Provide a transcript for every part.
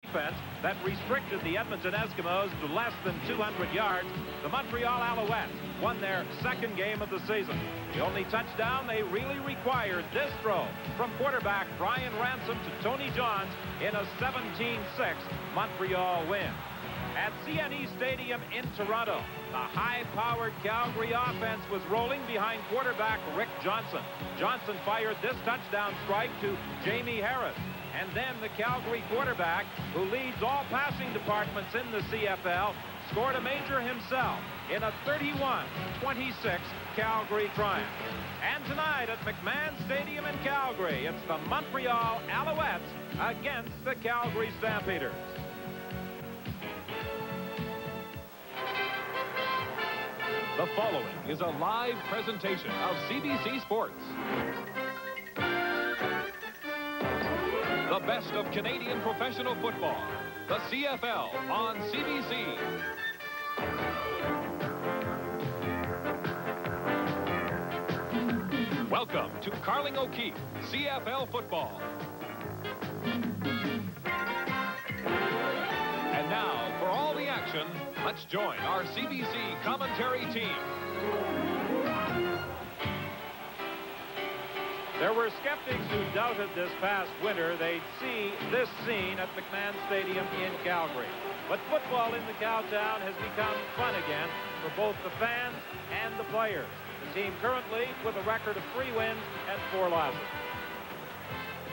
offense that restricted the Edmonton Eskimos to less than 200 yards, the Montreal Alouettes won their second game of the season. The only touchdown they really required, this throw from quarterback Brian Ransom to Tony Johns in a 17-6 Montreal win. At CNE Stadium in Toronto, the high-powered Calgary offense was rolling behind quarterback Rick Johnson. Johnson fired this touchdown strike to Jamie Harris. And then the Calgary quarterback, who leads all passing departments in the CFL, scored a major himself in a 31-26 Calgary triumph. And tonight at McMahon Stadium in Calgary, it's the Montreal Alouettes against the Calgary Stampeders. The following is a live presentation of CBC Sports. The best of Canadian professional football, the CFL on CBC. Welcome to Carling O'Keefe, CFL football. And now, for all the action, let's join our CBC commentary team. There were skeptics who doubted this past winter they'd see this scene at McMahon Stadium in Calgary. But football in the Cowtown has become fun again for both the fans and the players. The team currently with a record of 3 wins and 4 losses.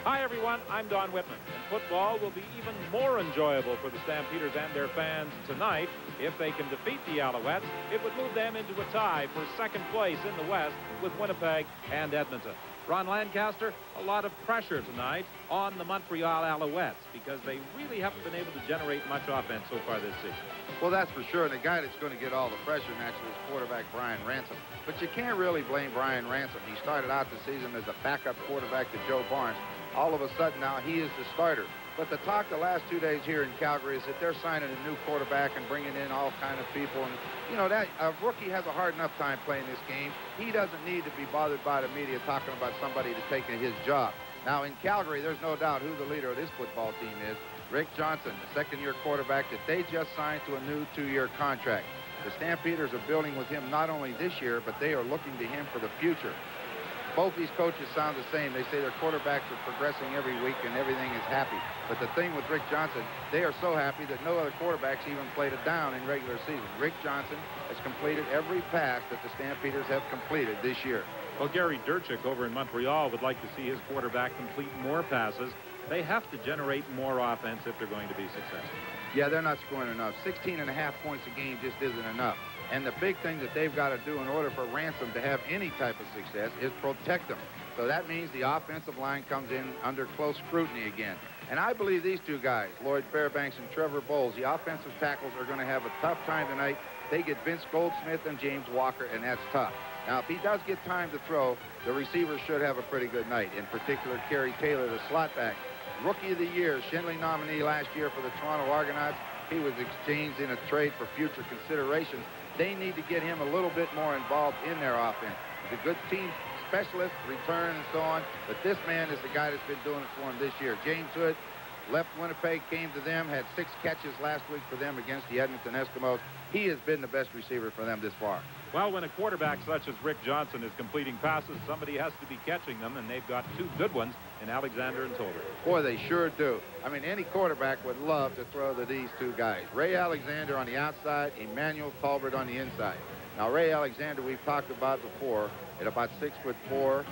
Hi everyone, I'm Don Whitman, and football will be even more enjoyable for the Stampeders and their fans tonight. If they can defeat the Alouettes, it would move them into a tie for second place in the West with Winnipeg and Edmonton. Ron Lancaster, a lot of pressure tonight on the Montreal Alouettes because they really haven't been able to generate much offense so far this season. Well, that's for sure. And the guy that's going to get all the pressure naturally is quarterback Brian Ransom. But you can't really blame Brian Ransom. He started out the season as a backup quarterback to Joe Barnes. All of a sudden now he is the starter. But the talk the last 2 days here in Calgary is that they're signing a new quarterback and bringing in all kind of people. And, you know, that a rookie has a hard enough time playing this game. He doesn't need to be bothered by the media talking about somebody to take his job. Now, in Calgary, there's no doubt who the leader of this football team is. Rick Johnson, the second-year quarterback that they just signed to a new 2-year contract. The Stampeders are building with him not only this year, but they are looking to him for the future. Both these coaches sound the same. They say their quarterbacks are progressing every week and everything is happy. But the thing with Rick Johnson, they are so happy that no other quarterbacks even played a down in regular season. Rick Johnson has completed every pass that the Stampeders have completed this year. Well, Gary Durchik over in Montreal would like to see his quarterback complete more passes. They have to generate more offense if they're going to be successful. Yeah, they're not scoring enough. 16.5 points a game just isn't enough. And the big thing that they've got to do in order for Ransom to have any type of success is protect them. So that means the offensive line comes in under close scrutiny again. And I believe these two guys, Lloyd Fairbanks and Trevor Bowles, the offensive tackles are going to have a tough time tonight. They get Vince Goldsmith and James Walker, and that's tough. Now, if he does get time to throw, the receivers should have a pretty good night. In particular, Kerry Taylor, the slot back. Rookie of the Year, Shinley nominee last year for the Toronto Argonauts. He was exchanged in a trade for future considerations. They need to get him a little bit more involved in their offense. He's a good team specialist, return, and so on. But this man is the guy that's been doing it for him this year. James Hood left Winnipeg, came to them, had 6 catches last week for them against the Edmonton Eskimos. He has been the best receiver for them this far. Well, when a quarterback such as Rick Johnson is completing passes, somebody has to be catching them, and they've got 2 good ones in Alexander and Tolbert. Boy, they sure do. I mean, any quarterback would love to throw to these 2 guys. Ray Alexander on the outside, Emmanuel Tolbert on the inside. Now, Ray Alexander, we've talked about before, at about 6'4",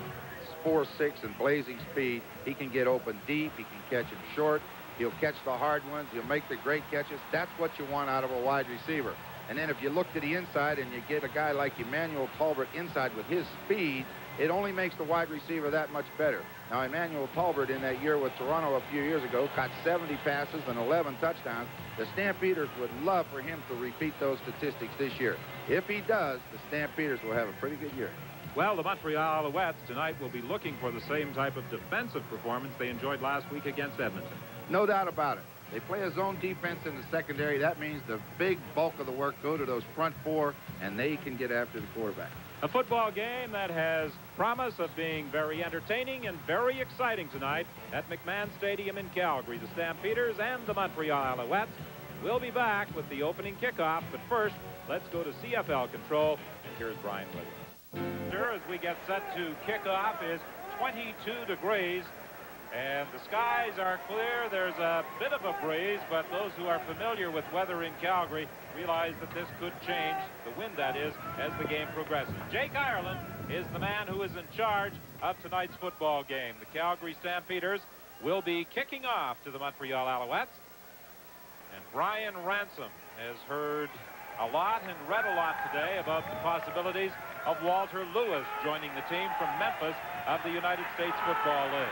4'6", and blazing speed. He can get open deep. He can catch them short. He'll catch the hard ones. He'll make the great catches. That's what you want out of a wide receiver. And then if you look to the inside and you get a guy like Emmanuel Tolbert inside with his speed, it only makes the wide receiver that much better. Now, Emmanuel Tolbert in that year with Toronto a few years ago caught 70 passes and 11 touchdowns. The Stampeders would love for him to repeat those statistics this year. If he does, the Stampeders will have a pretty good year. Well, the Montreal Alouettes tonight will be looking for the same type of defensive performance they enjoyed last week against Edmonton. No doubt about it. They play a zone defense in the secondary. That means the big bulk of the work go to those front 4, and they can get after the quarterback. A football game that has promise of being very entertaining and very exciting tonight at McMahon Stadium in Calgary. The Stampeders and the Montreal Alouettes will be back with the opening kickoff. But first, let's go to CFL control, and here's Brian Williams. Sure, as we get set to kick off, is 22 degrees. And the skies are clear. There's a bit of a breeze, but those who are familiar with weather in Calgary realize that this could change, the wind that is, as the game progresses. Jake Ireland is the man who is in charge of tonight's football game. The Calgary Stampeders will be kicking off to the Montreal Alouettes. And Brian Ransom has heard a lot and read a lot today about the possibilities of Walter Lewis joining the team from Memphis of the United States Football League.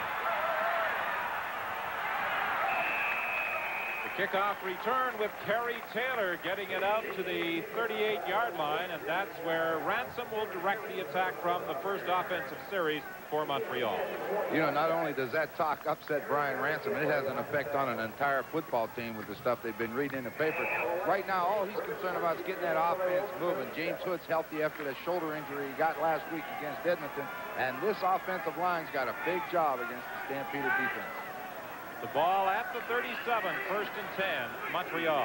Kickoff return with Kerry Taylor getting it out to the 38-yard line, and that's where Ransom will direct the attack from the first offensive series for Montreal. You know, not only does that talk upset Brian Ransom, it has an effect on an entire football team with the stuff they've been reading in the paper. Right now, all he's concerned about is getting that offense moving. James Hood's healthy after that shoulder injury he got last week against Edmonton, and this offensive line's got a big job against the Stampeder defense. The ball at the 37, first and 10, Montreal.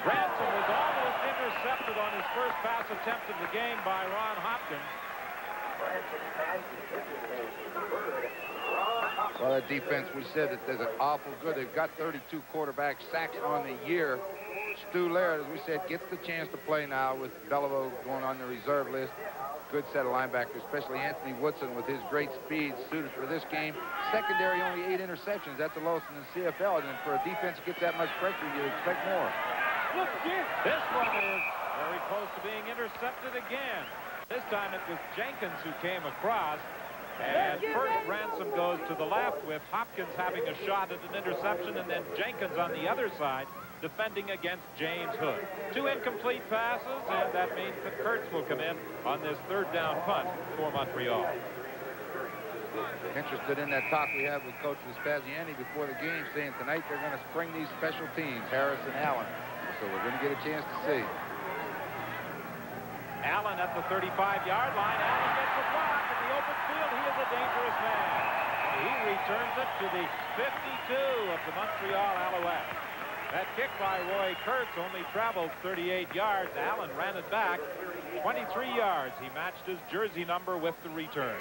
Ransom was almost intercepted on his first pass attempt of the game by Ron Hopkins. Well, that defense, we said that there's an awful good. They've got 32 quarterback sacks on the year. Stu Laird, as we said, gets the chance to play now with Beliveau going on the reserve list. Good set of linebackers, especially Anthony Woodson with his great speed suited for this game. Secondary, only 8 interceptions. That's the lowest in the CFL. And for a defense that gets that much pressure, you expect more. This one is very close to being intercepted again. This time it was Jenkins who came across. And first Ransom goes to the left with Hopkins having a shot at an interception, and then Jenkins on the other side defending against James Hood. 2 incomplete passes, and that means that Kurtz will come in on this third down punt for Montreal. Interested in that talk we had with Coach Vespasiani before the game, saying tonight they're going to spring these special teams, Harris and Allen. So we're going to get a chance to see. Allen at the 35-yard line. Allen gets a block in the open field. He is a dangerous man. He returns it to the 52 of the Montreal Alouettes. That kick by Roy Kurtz only traveled 38 yards. Allen ran it back 23 yards. He matched his jersey number with the return.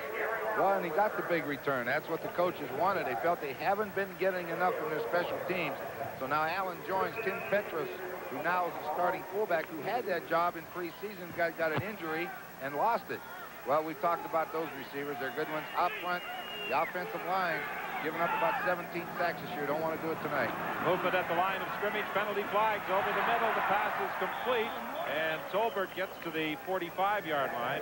Well, and he got the big return. That's what the coaches wanted. They felt they haven't been getting enough from their special teams. So now Allen joins Tim Petros, who now is the starting fullback, who had that job in preseason, got an injury and lost it. Well, we've talked about those receivers. They're good ones. Up front, the offensive line, giving up about 17 sacks this year. Don't want to do it tonight. Movement at the line of scrimmage. Penalty flags over the middle. The pass is complete. And Tolbert gets to the 45-yard line.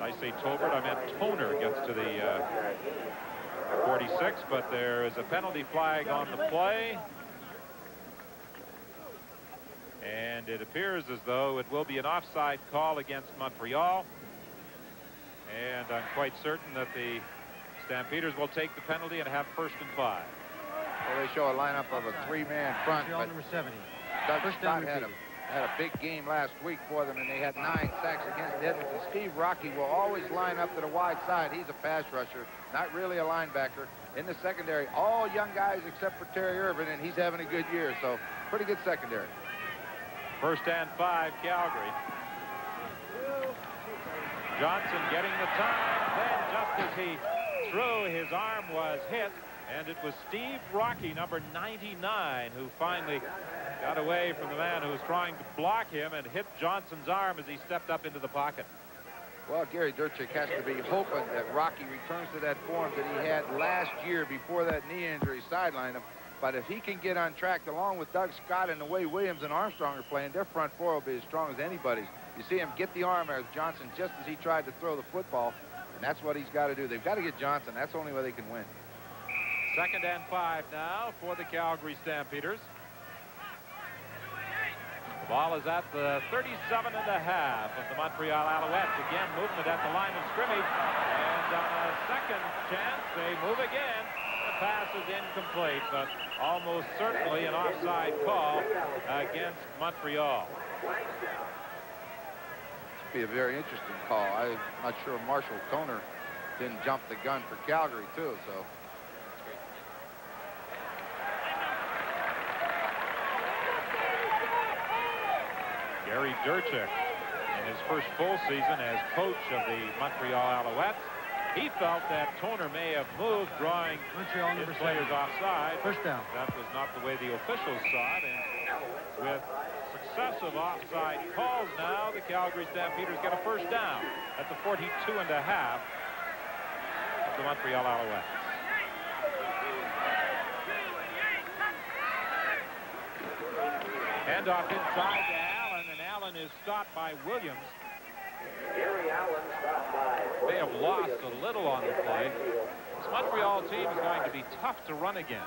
I say Tolbert, I meant Toner gets to the 46, but there is a penalty flag on the play. And it appears as though it will be an offside call against Montreal. And I'm quite certain that the Stampeders will take the penalty and have first and 5. Well, they show a lineup of a 3-man front. Montreal number 70. Doug Scott had a big game last week for them, and they had 9 sacks against Edmonton. Steve Rocky will always line up to the wide side. He's a pass rusher, not really a linebacker. In the secondary, all young guys except for Terry Irvin, and he's having a good year, so pretty good secondary. First and 5, Calgary. Johnson getting the time, then just as he threw, his arm was hit, and it was Steve Rocky, number 99, who finally got away from the man who was trying to block him and hit Johnson's arm as he stepped up into the pocket. Well, Gary Durchik has to be hoping that Rocky returns to that form that he had last year before that knee injury sidelined him. But if he can get on track, along with Doug Scott and the way Williams and Armstrong are playing, their front four will be as strong as anybody's. You see him get the arm out of Johnson just as he tried to throw the football, and that's what he's got to do. They've got to get Johnson. That's the only way they can win. Second and 5 now for the Calgary Stampeders. The ball is at the 37.5 of the Montreal Alouettes. Again, movement at the line of scrimmage. And on a second chance, they move again. The pass is incomplete, but almost certainly an offside call against Montreal. be a very interesting call. I'm not sure Marshall Toner didn't jump the gun for Calgary, too, so. Gary Durchik, in his first full season as coach of the Montreal Alouettes, he felt that Toner may have moved, drawing his players offside. First down. That was not the way the officials saw it, and with successive offside calls now, the Calgary Stampeders get a first down at the 42.5 of the Montreal Alouettes. Handoff inside to Allen, and Allen is stopped by Williams. They have lost a little on the play. This Montreal team is going to be tough to run against.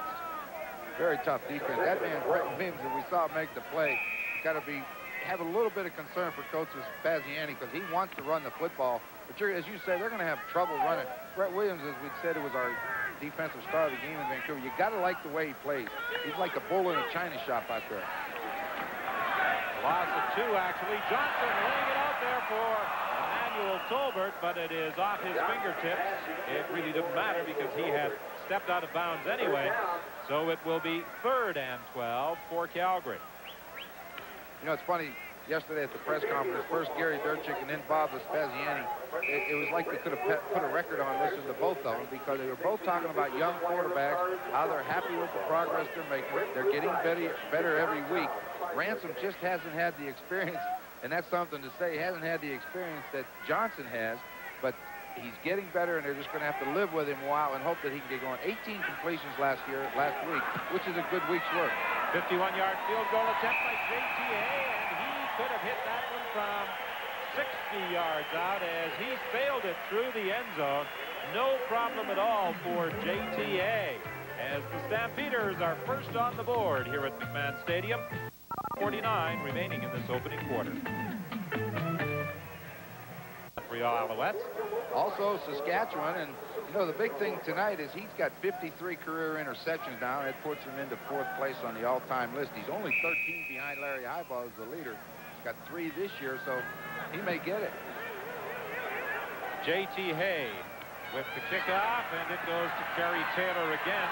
Very tough defense. That man, Brett Williams, that we saw make the play, got to have a little bit of concern for Coach Spaziani, because he wants to run the football. But as you say, they're going to have trouble running. Brett Williams, as we said, it was our defensive star of the game in Vancouver. You got to like the way he plays. He's like a bull in a china shop out there. Loss of 2, actually. Johnson laying it out there for Emmanuel Tolbert, but it is off his fingertips. It really didn't matter because he had stepped out of bounds anyway. So it will be 3rd and 12 for Calgary. You know, it's funny. Yesterday at the press conference, first Gary Durchik and then Bob Spaziani, it was like they could have put a record on listening to both of them, because they were both talking about young quarterbacks, how they're happy with the progress they're making. They're getting better every week. Ransom just hasn't had the experience, and that's something to say. He hasn't had the experience that Johnson has, but he's getting better, and they're just going to have to live with him a while and hope that he can get going. 18 completions last week, which is a good week's work. 51-yard field goal attempt by JTA, and he could have hit that one from 60 yards out as he sailed it through the end zone. No problem at all for JTA, as the Stampeders are first on the board here at McMahon Stadium. 49 remaining in this opening quarter. Montreal Alouettes. Also Saskatchewan, and you know the big thing tonight is he's got 53 career interceptions now. That puts him into 4th place on the all-time list. He's only 13 behind Larry Highball as the leader. He's got 3 this year, so he may get it. J.T. Hay with the kickoff, and it goes to Kerry Taylor again.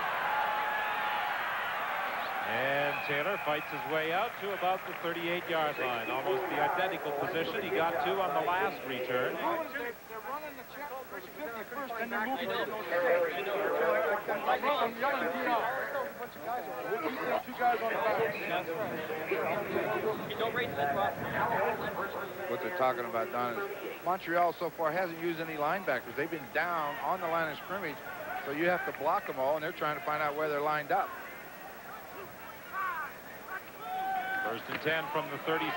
And Taylor fights his way out to about the 38-yard line, almost the identical position he got to on the last return. They're running the check for the 51st, and they're moving to two guys on the back. What they're talking about, Don, is Montreal so far hasn't used any linebackers. They've been down on the line of scrimmage, so you have to block them all, and they're trying to find out where they're lined up. 1st and 10 from the 37.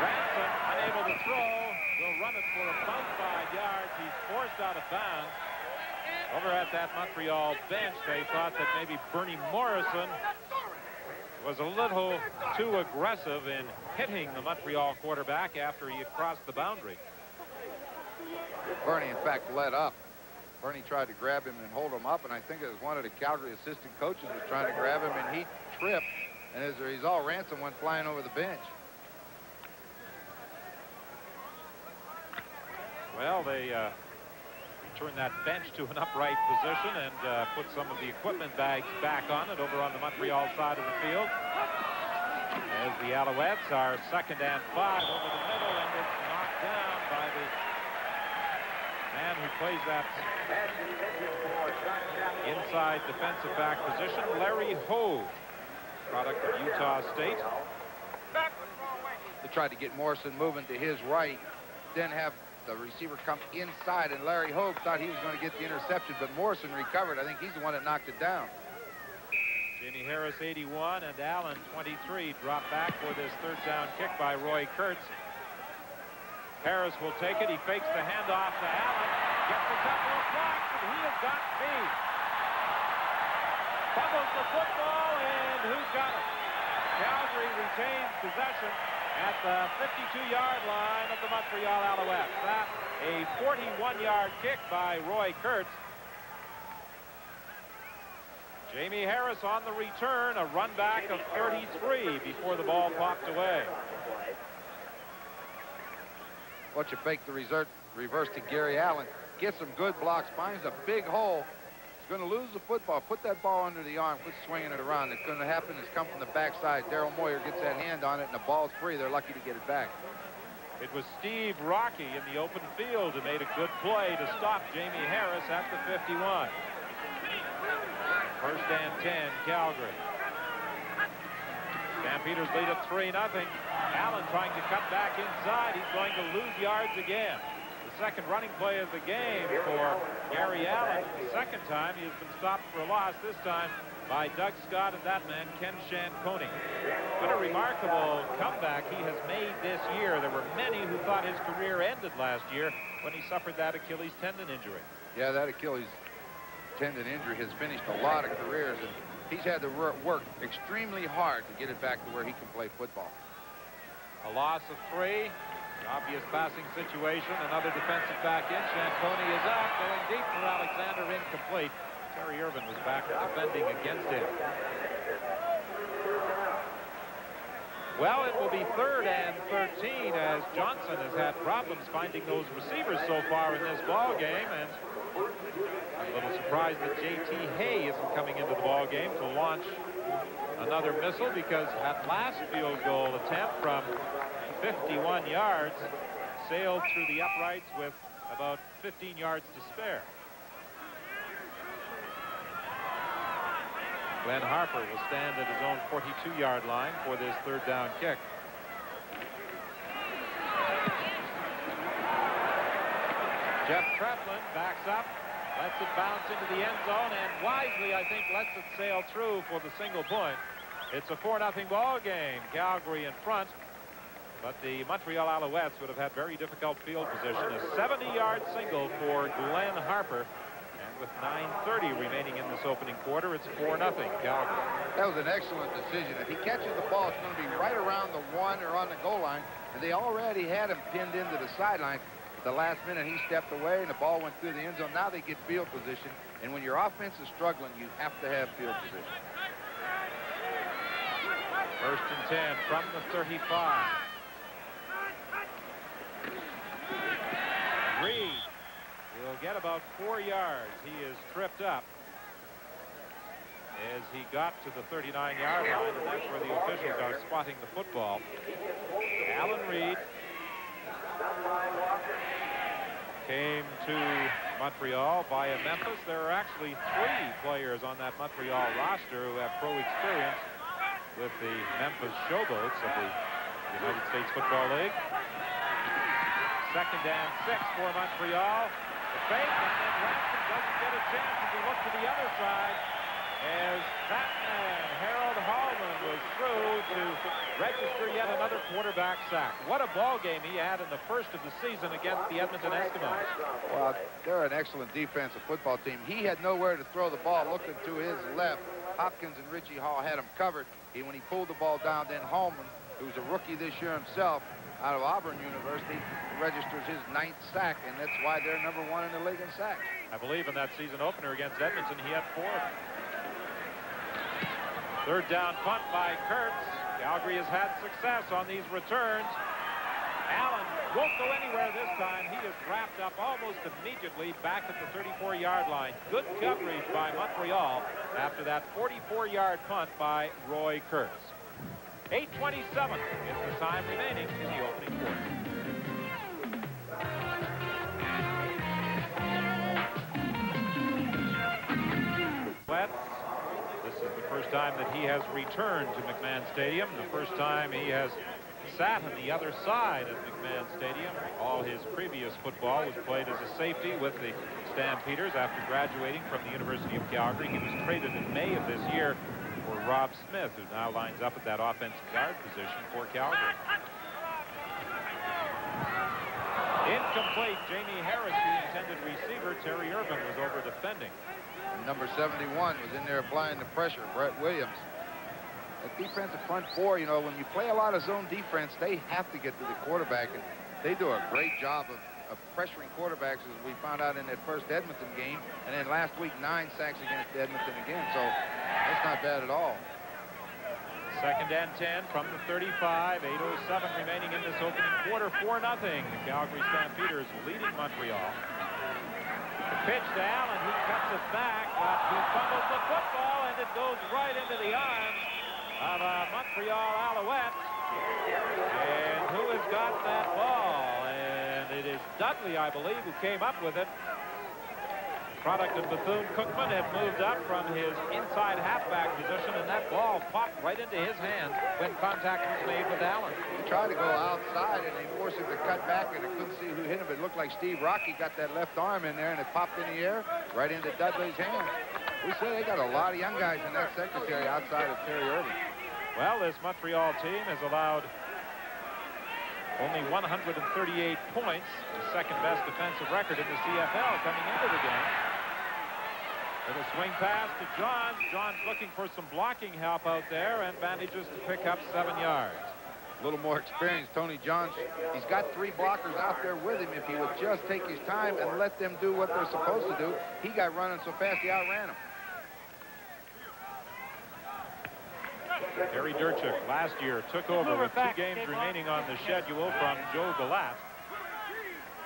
Ransom unable to throw. Will run it for about 5 yards. He's forced out of bounds. Over at that Montreal bench, they thought that maybe Bernie Morrison was a little too aggressive in hitting the Montreal quarterback after he had crossed the boundary. Bernie, in fact, let up. Bernie tried to grab him and hold him up, and I think it was one of the Calgary assistant coaches was trying to grab him, and he tripped, and as a result, Ransom went flying over the bench. Well, they returned that bench to an upright position and put some of the equipment bags back on it over on the Montreal side of the field. As the Alouettes are 2nd and 5 over the middle, and it's knocked down by the man who plays that inside defensive back position, Larry Hove, product of Utah State. They tried to get Morrison moving to his right, then have the receiver come inside, and Larry Hove thought he was going to get the interception, but Morrison recovered. I think he's the one that knocked it down. Jamie Harris, 81, and Allen, 23, drop back for this 3rd down kick by Roy Kurtz. Harris will take it. He fakes the handoff to Allen. Gets a couple of blocks, and he has got speed. Fumbles the football, and who's got it? Calgary retains possession at the 52-yard line of the Montreal Alouettes. That's a 41-yard kick by Roy Kurtz. Jamie Harris on the return, a run back of 33 before the ball popped away. Watch you fake the reverse to Gary Allen. Gets some good blocks, finds a big hole. He's going to lose the football. Put that ball under the arm, quit swinging it around. It's going to happen is come from the backside. Daryl Moyer gets that hand on it, and the ball's free. They're lucky to get it back. It was Steve Rocky in the open field who made a good play to stop Jamie Harris at the 51. First and 10, Calgary. Stampeders lead at 3-0. Allen trying to cut back inside. He's going to lose yards again. The second running play of the game for Gary Allen. The second time he has been stopped for a loss, this time by Doug Scott and that man, Ken Shanconi. What a remarkable comeback he has made this year. There were many who thought his career ended last year when he suffered that Achilles tendon injury. Yeah, that Achilles tendon injury has finished a lot of careers, and he's had to work extremely hard to get it back to where he can play football. A loss of 3. Obvious passing situation. Another defensive back in. Shanconi is out. Going deep for Alexander, incomplete. Terry Irvin was back defending against him. Well, it will be 3rd and 13 as Johnson has had problems finding those receivers so far in this ball game, and I'm a little surprised that J.T. Hay isn't coming into the ball game to launch another missile, because that last field goal attempt from 51 yards sailed through the uprights with about 15 yards to spare. Glenn Harper will stand at his own 42-yard line for this 3rd down kick. Jeff Tretlin backs up, lets it bounce into the end zone, and wisely, I think, lets it sail through for the single point. It's a 4-0 ball game. Calgary in front, but the Montreal Alouettes would have had very difficult field position. A 70-yard single for Glenn Harper. With 9:30 remaining in this opening quarter, it's 4-0 Calgary. That was an excellent decision. If he catches the ball, it's going to be right around the 1 or on the goal line. And they already had him pinned into the sideline. At the last minute, he stepped away, and the ball went through the end zone. Now they get field position. And when your offense is struggling, you have to have field position. First and 10 from the 35. Reed will get about 4 yards. He is tripped up as he got to the 39-yard line, and that's where the officials are spotting the football. Alan Reed came to Montreal via Memphis. There are actually 3 players on that Montreal roster who have pro experience with the Memphis Showboats of the United States Football League. Second and 6 for Montreal. The fake, and then Ransom doesn't get a chance as he looks to the other side as that man, Harold Hallman, was through to register yet another quarterback sack. What a ball game he had in the first of the season against the Edmonton Eskimos. Well, they're an excellent defensive football team. He had nowhere to throw the ball. Looking to his left, Hopkins and Richie Hall had him covered. When he pulled the ball down, then Hallman, who's a rookie this year himself, out of Auburn University, registers his 9th sack, and that's why they're #1 in the league in sacks. I believe in that season opener against Edmonton, he had 4. 3rd down punt by Kurtz. Calgary has had success on these returns. Allen won't go anywhere this time. He is wrapped up almost immediately back at the 34-yard line. Good coverage by Montreal after that 44-yard punt by Roy Kurtz. 8:27 is the time remaining in the opening quarter. This is the first time that he has returned to McMahon Stadium. The first time he has sat on the other side of McMahon Stadium. All his previous football was played as a safety with the Stampeders. After graduating from the University of Calgary, he was traded in May of this year for Rob Smith, who now lines up at that offensive guard position for Calgary. Incomplete. Jamie Harris, the intended receiver. Terry Irvin was over defending. And number 71 was in there applying the pressure, Brett Williams. That defensive front 4, you know, when you play a lot of zone defense, they have to get to the quarterback, and they do a great job of pressuring quarterbacks, as we found out in that first Edmonton game, and then last week 9 sacks against Edmonton again, so that's not bad at all. Second and 10 from the 35. 8:07 remaining in this opening quarter. 4-0. The Calgary Stampeders leading Montreal. The pitch to Allen. He cuts it back, but he fumbles the football, and it goes right into the arms of Montreal Alouettes. And who has got that ball? And it is Dudley, I believe, who came up with it. Product of Bethune-Cookman had moved up from his inside halfback position, and that ball popped right into his hands when contact was made with Allen. He tried to go outside, and they forced him to cut back, and I couldn't see who hit him. It looked like Steve Rocky got that left arm in there, and it popped in the air right into Dudley's hands. We say they got a lot of young guys in that secretary outside of Terry Irving. Well, this Montreal team has allowed only 138 points, the second best defensive record in the CFL coming into the game. Little swing pass to Johns. Johns looking for some blocking help out there and manages to pick up 7 yards. A little more experience, Tony Johns. He's got 3 blockers out there with him. If he would just take his time and let them do what they're supposed to do, he got running so fast he outran them. Gary Durchuk last year took over with 2 games remaining on the schedule from Joe Galat.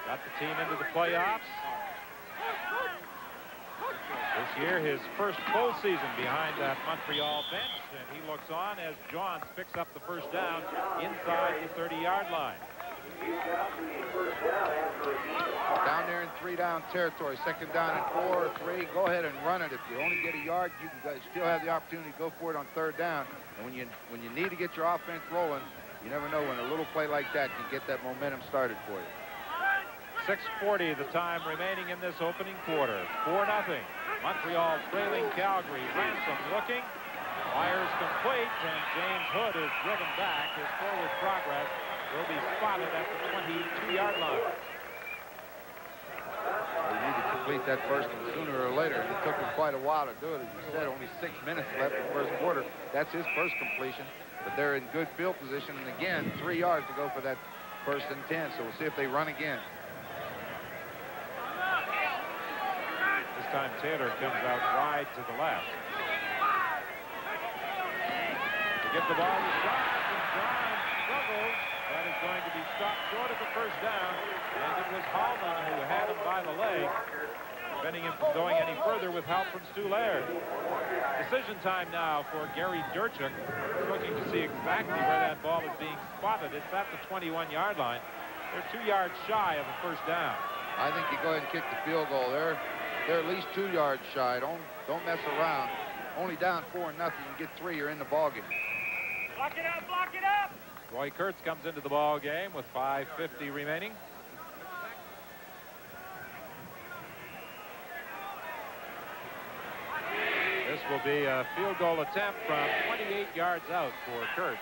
Got the team into the playoffs. This year, his first full season behind that Montreal bench, and he looks on as Johns picks up the first down inside the 30-yard line. Down there in 3-down territory, second down and 4 or 3. Go ahead and run it. If you only get a yard, you can still have the opportunity to go for it on 3rd down. And when you need to get your offense rolling, you never know when a little play like that can get that momentum started for you. 6:40 the time remaining in this opening quarter. 4-0. Montreal trailing Calgary. Ransom looking. Fires complete, and James Hood is driven back. His forward progress will be spotted at the 22-yard line. They need to complete that first one sooner or later, and it took him quite a while to do it. As you said, only 6 minutes left in the first quarter. That's his first completion, but they're in good field position, and again, 3 yards to go for that 1st and 10, so we'll see if they run again. This time Taylor comes out wide to the left. To give the ball to Johns, and Johns struggles. That is going to be stopped short of the first down, and it was Hallman who had him by the leg, preventing him from going any further with help from Stu Laird. Decision time now for Gary Durchuk. He's looking to see exactly where that ball is being spotted. It's at the 21-yard line. They're 2 yards shy of a first down. I think you go ahead and kick the field goal. They're at least 2 yards shy. Don't mess around. Only down 4-0. You get 3, you're in the ballgame. Block it up, block it up! Roy Kurtz comes into the ball game with 5:50 remaining. This will be a field goal attempt from 28 yards out for Kurtz.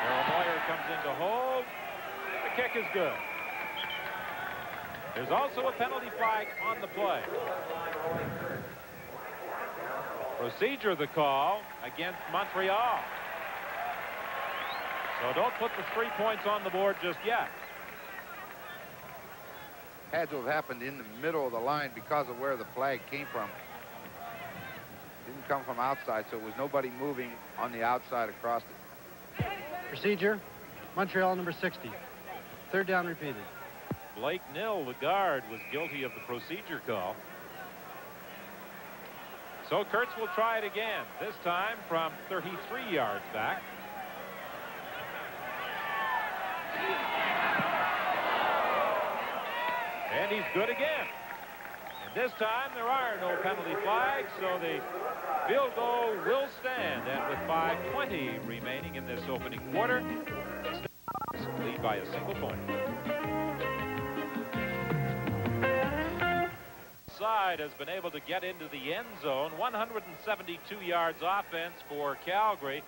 Darryl Moyer comes in to hold. The kick is good. There's also a penalty flag on the play. Procedure the call against Montreal. So don't put the 3 points on the board just yet. Had to have happened in the middle of the line because of where the flag came from. Didn't come from outside, so it was nobody moving on the outside across it. Procedure, Montreal number 60. 3rd down repeated. Blake Nill, the guard, was guilty of the procedure call. So Kurtz will try it again, this time from 33 yards back. And he's good again. And this time there are no penalty flags, so the field goal will stand. And with 5:20 remaining in this opening quarter, Stampeders lead by a single point. Side has been able to get into the end zone. 172 yards offense for Calgary.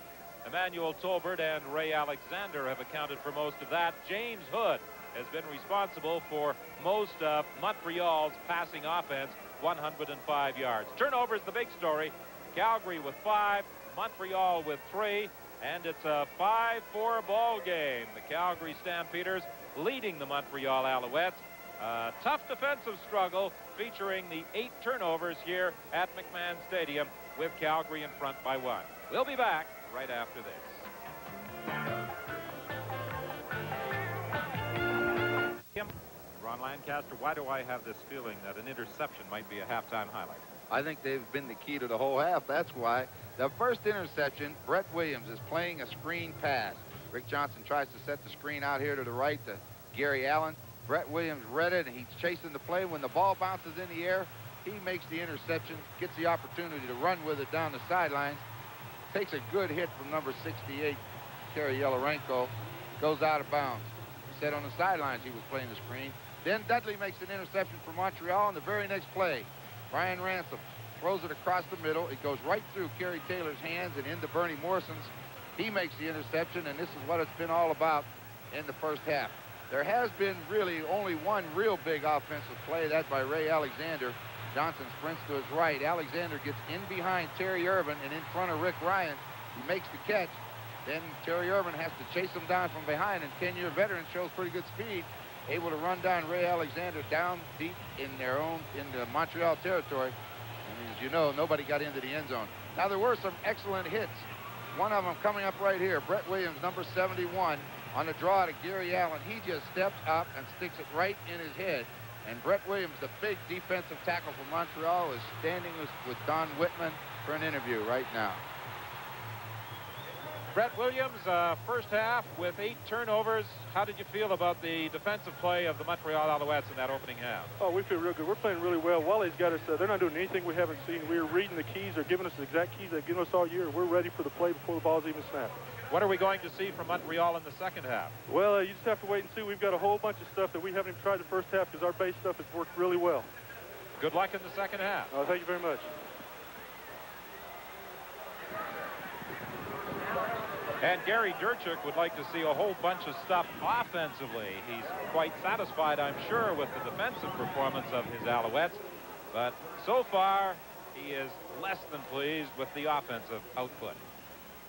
Emmanuel Tolbert and Ray Alexander have accounted for most of that. James Hood has been responsible for most of Montreal's passing offense, 105 yards. Turnover is the big story. Calgary with 5, Montreal with 3, and it's a 5-4 ball game. The Calgary Stampeders leading the Montreal Alouettes. A tough defensive struggle featuring the 8 turnovers here at McMahon Stadium. with Calgary in front by 1. We'll be back right after this. Ron Lancaster, why do I have this feeling that an interception might be a halftime highlight? I think they've been the key to the whole half. That's why. The first interception, Brett Williams is playing a screen pass. Rick Johnson tries to set the screen out here to the right to Gary Allen. Brett Williams read it, and he's chasing the play. When the ball bounces in the air, he makes the interception, gets the opportunity to run with it down the sidelines, takes a good hit from number 68, Kerry Yelerenko, goes out of bounds. Said on the sidelines he was playing the screen. Then Dudley makes an interception for Montreal, and the very next play, Brian Ransom throws it across the middle. It goes right through Kerry Taylor's hands and into Bernie Morrison's. He makes the interception, and this is what it's been all about in the first half. There has been really only one real big offensive play, that by Ray Alexander. Johnson sprints to his right. Alexander gets in behind Terry Irvin and in front of Rick Ryan. He makes the catch. Then Terry Irvin has to chase him down from behind, and 10-year veteran shows pretty good speed, able to run down Ray Alexander down deep in the Montreal territory. And as you know, nobody got into the end zone. Now, there were some excellent hits. One of them coming up right here. Brett Williams, number 71, on a draw to Gary Allen. He just steps up and sticks it right in his head. And Brett Williams, the big defensive tackle from Montreal, is standing with Don Whitman for an interview right now. Brett Williams, first half with 8 turnovers. How did you feel about the defensive play of the Montreal Alouettes in that opening half? Oh, we feel real good. We're playing really well. Wally's got us. They're not doing anything we haven't seen. We're reading the keys. They're giving us the exact keys they've given us all year. We're ready for the play before the ball's even snapped. What are we going to see from Montreal in the second half? Well, you just have to wait and see. We've got a whole bunch of stuff that we haven't even tried the first half because our base stuff has worked really well. Good luck in the second half. Oh, thank you very much. And Gary Durchuk would like to see a whole bunch of stuff offensively. He's quite satisfied, I'm sure, with the defensive performance of his Alouettes. But so far, he is less than pleased with the offensive output.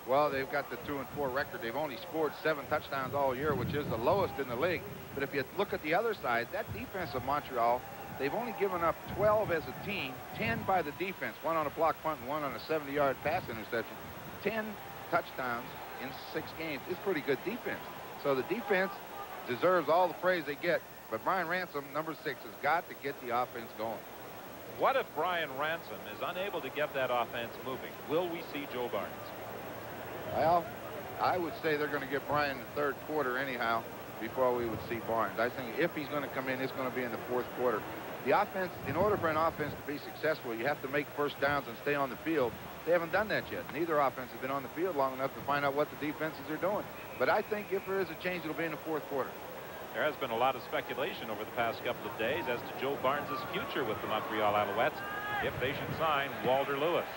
Well, they've got the 2-4 record. They've only scored 7 touchdowns all year, which is the lowest in the league. But if you look at the other side, that defense of Montreal, they've only given up 12 as a team, 10 by the defense, 1 on a block punt and 1 on a 70-yard pass interception. 10 touchdowns in 6 games is pretty good defense. So the defense deserves all the praise they get. But Brian Ransom, number 6, has got to get the offense going. What if Brian Ransom is unable to get that offense moving? Will we see Joe Barnes? Well, I would say they're going to get Brian in the third quarter anyhow before we would see Barnes. I think if he's going to come in, it's going to be in the fourth quarter. The offense, in order for an offense to be successful, you have to make first downs and stay on the field. They haven't done that yet. Neither offense has been on the field long enough to find out what the defenses are doing. But I think if there is a change, it'll be in the fourth quarter. There has been a lot of speculation over the past couple of days as to Joe Barnes' future with the Montreal Alouettes if they should sign Walter Lewis.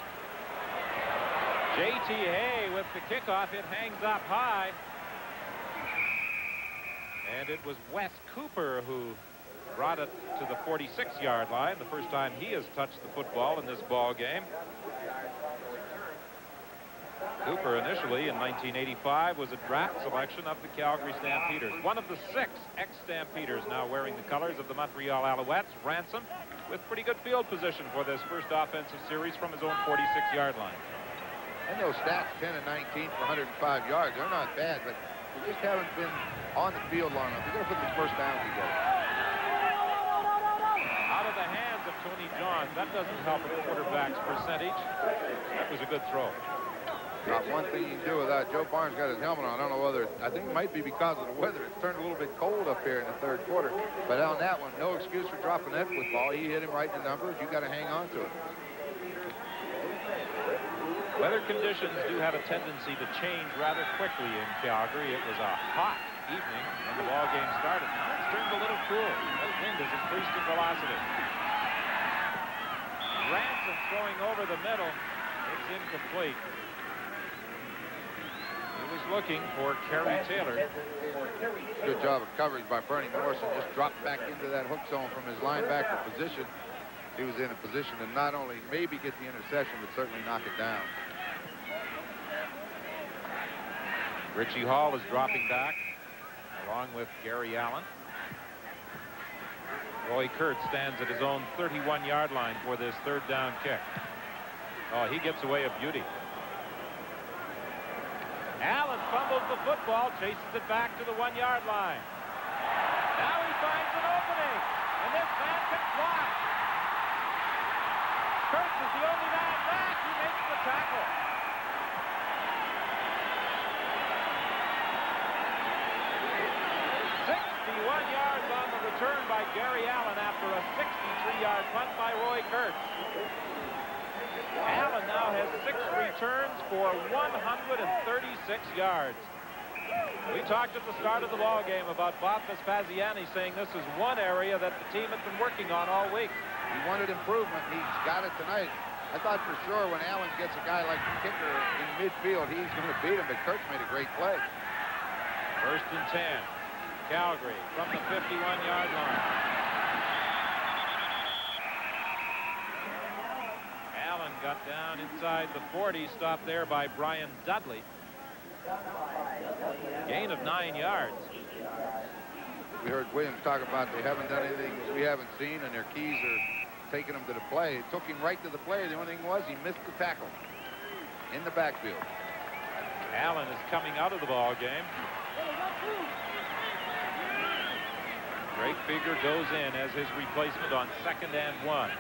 J.T. Hay with the kickoff. It hangs up high. And it was Wes Cooper who brought it to the 46-yard line, the first time he has touched the football in this ball game. Cooper initially in 1985 was a draft selection of the Calgary Stampeders. One of the 6 ex-Stampeders now wearing the colors of the Montreal Alouettes. Ransom with pretty good field position for this first offensive series from his own 46-yard line. And those stats, 10 and 19 for 105 yards, they're not bad, but they just haven't been on the field long enough. They're going to put the first down together. Out of the hands of Tony Johns. That doesn't help a quarterback's percentage. That was a good throw. Not one thing you can do without Joe Barnes got his helmet on. I don't know whether, I think it might be because of the weather. It's turned a little bit cold up here in the third quarter. But on that one, no excuse for dropping that football. He hit him right in the numbers. You got to hang on to it. Weather conditions do have a tendency to change rather quickly in Calgary. It was a hot evening when the ball game started. Now it's turned a little cool. The wind has increased in velocity. Ransom throwing over the middle. It's incomplete. He was looking for Kerry Taylor. Good job of coverage by Bernie Morrison. Just dropped back into that hook zone from his linebacker position. He was in a position to not only maybe get the interception, but certainly knock it down. Richie Hall is dropping back along with Gary Allen. Roy Kurt stands at his own 31-yard line for this third down kick. Oh, he gets away a beauty. Allen fumbles the football, chases it back to the 1-yard line. Now he finds an opening, and this man can fly. Kurtz is the only man back. He makes the tackle. Yards on the return by Gary Allen after a 63-yard punt by Roy Kurtz. Allen now has 6 returns for 136 yards. We talked at the start of the ball game about Bob Vespasiani saying this is one area that the team has been working on all week. He wanted improvement. He's got it tonight. I thought for sure when Allen gets a guy like the kicker in midfield, he's going to beat him, but Kurtz made a great play. 1st and 10. Calgary from the 51-yard line. Allen got down inside the 40, stopped there by Brian Dudley. Gain of 9 yards. We heard Williams talk about they haven't done anything we haven't seen, and their keys are taking them to the play. It took him right to the play. The only thing was he missed the tackle in the backfield. Allen is coming out of the ball game. Greg Figure goes in as his replacement on 2nd and 1.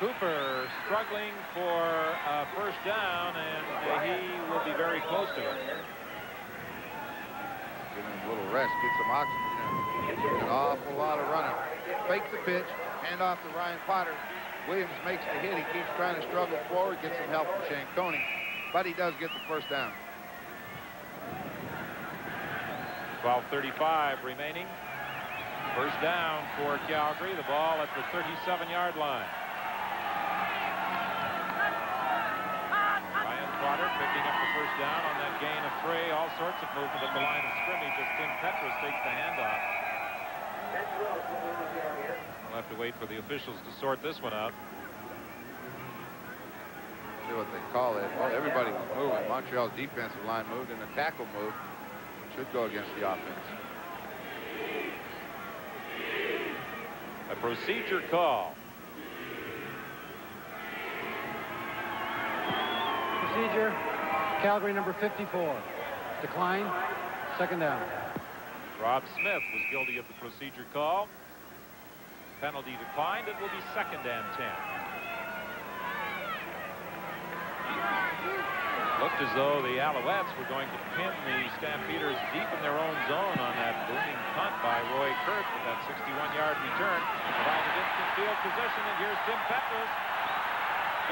Cooper struggling for a 1st down, and he will be very close to it. Give him a little rest, get some oxygen. An awful lot of running. Fakes the pitch, hand off to Ryan Potter. Williams makes the hit. He keeps trying to struggle forward, gets some help from Shankoni, but he does get the 1st down. 12:35 remaining. 1st down for Calgary. The ball at the 37-yard line. Ryan Potter picking up the 1st down on that gain of 3. All sorts of movement at the line of scrimmage as Tim Petros takes the handoff. We'll have to wait for the officials to sort this one out. See what they call it. Well, everybody was moving. Montreal's defensive line moved, and the tackle moved. Should go against the offense. A procedure call. Procedure. Calgary number 54. Decline. 2nd down. Rob Smith was guilty of the procedure call. Penalty declined. It will be 2nd and 10. Looked as though the Alouettes were going to pin the Stampeders deep in their own zone on that booming punt by Roy Kurtz with that 61-yard return. Provided instant field position, and here's Tim Petros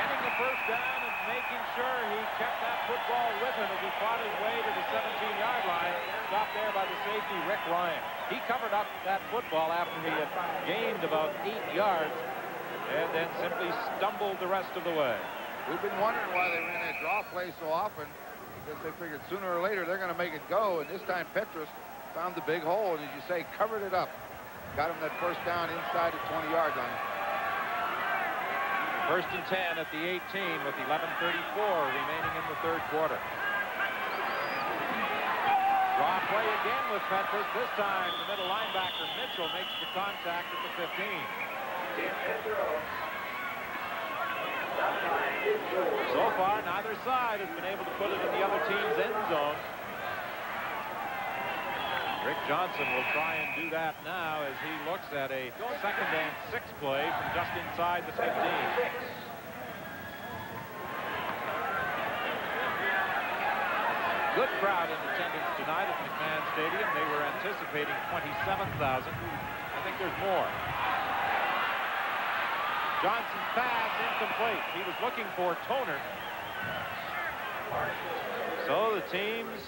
getting the 1st down and making sure he kept that football with him as he fought his way to the 17-yard line. Stopped there by the safety, Rick Ryan. He covered up that football after he had gained about 8 yards and then simply stumbled the rest of the way. We've been wondering why they ran that draw play so often, because they figured sooner or later they're going to make it go, and this time Petros found the big hole, and as you say, covered it up. Got him that 1st down inside the 20-yard line. 1st and 10 at the 18 with 11:34 remaining in the 3rd quarter. Draw play again with Petros. This time the middle linebacker Mitchell makes the contact at the 15. So far, neither side has been able to put it in the other team's end zone. Rick Johnson will try and do that now as he looks at a 2nd and 6 play from just inside the 15. Good crowd in attendance tonight at McMahon Stadium. They were anticipating 27,000. I think there's more. Johnson's pass incomplete. He was looking for Toner. So the teams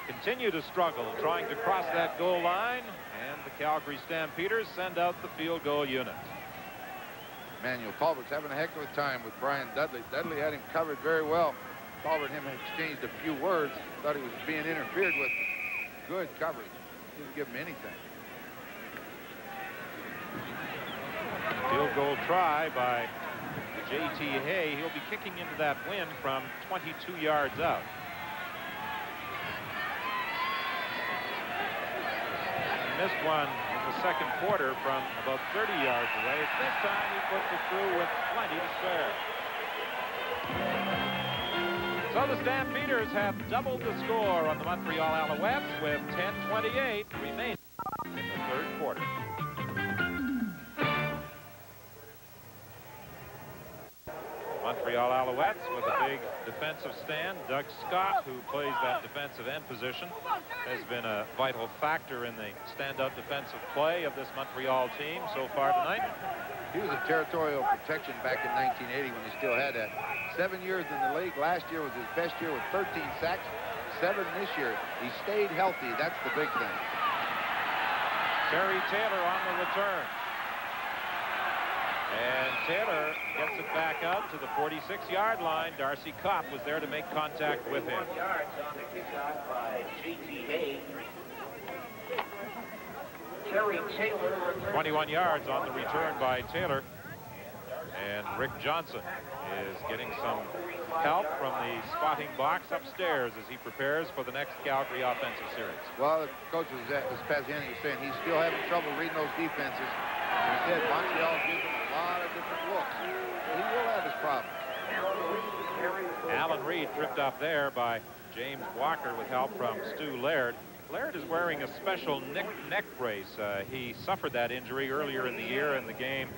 continue to struggle trying to cross that goal line, and the Calgary Stampeders send out the field goal unit. Manuel Culbert's having a heck of a time with Brian Dudley. Dudley had him covered very well. Culbert and him exchanged a few words. Thought he was being interfered with. Good coverage. Didn't give him anything. Field goal try by J.T. Hay. He'll be kicking into that wind from 22 yards out. He missed one in the second quarter from about 30 yards away. This time he puts it through with plenty to spare. So the Stampeders have doubled the score on the Montreal Alouettes with 10:28 remaining in the third quarter. Montreal Alouettes with a big defensive stand. Doug Scott, who plays that defensive end position, has been a vital factor in the standout defensive play of this Montreal team so far tonight. He was a territorial protection back in 1980 when he still had that. 7 years in the league. Last year was his best year with 13 sacks. 7 this year. He stayed healthy. That's the big thing. Terry Taylor on the return. And Taylor gets it back out to the 46-yard line. Darcy Kopp was there to make contact with him. On the kickoff by J.T. Hayes. Terry Taylor. 21 yards on the return by Taylor. And Rick Johnson is getting some help from the spotting box upstairs as he prepares for the next Calgary offensive series. Well, the coach was, as Paziani was saying, he's still having trouble reading those defenses. He said Montreal gives him a lot of different looks. So he will have his problems. Alan Reed tripped up there by James Walker with help from Stu Laird. Laird is wearing a special neck brace. He suffered that injury earlier in the year in the game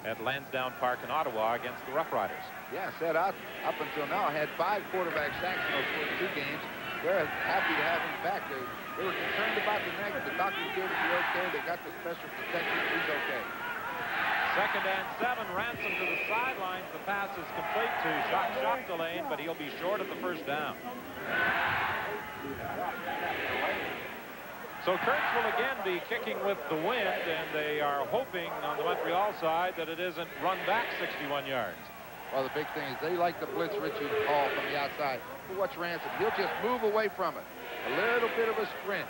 at Lansdowne Park in Ottawa against the Rough Riders. Yeah, said up until now had 5 quarterback sacks in those first 2 games. They're happy to have him back. They were concerned about the neck. The doctors gave it the okay. They got the special protection. He's okay. 2nd and 7. Ransom to the sidelines. The pass is complete to Jacques Chapdelaine, but he'll be short of the first down. So Kurtz will again be kicking with the wind, and they are hoping on the Montreal side that it isn't run back 61 yards. Well, the big thing is they like to blitz Richie Hall from the outside. But watch Ransom. He'll just move away from it. A little bit of a sprint.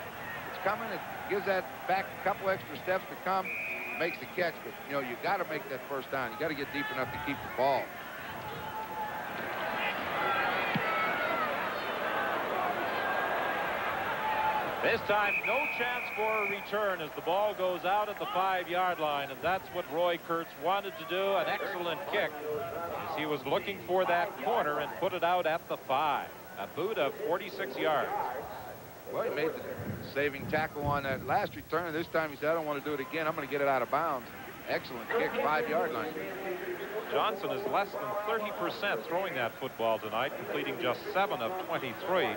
It's coming. It gives that back a couple extra steps to come. Makes the catch. But, you know, you got to make that first down. You got to get deep enough to keep the ball. This time, no chance for a return as the ball goes out at the 5-yard line, and that's what Roy Kurtz wanted to do. An excellent kick as he was looking for that corner and put it out at the 5. A boot of 46 yards. Well, he made the saving tackle on that last return. This time he said, I don't want to do it again. I'm going to get it out of bounds. Excellent kick, 5-yard line. Johnson is less than 30% throwing that football tonight, completing just 7 of 23.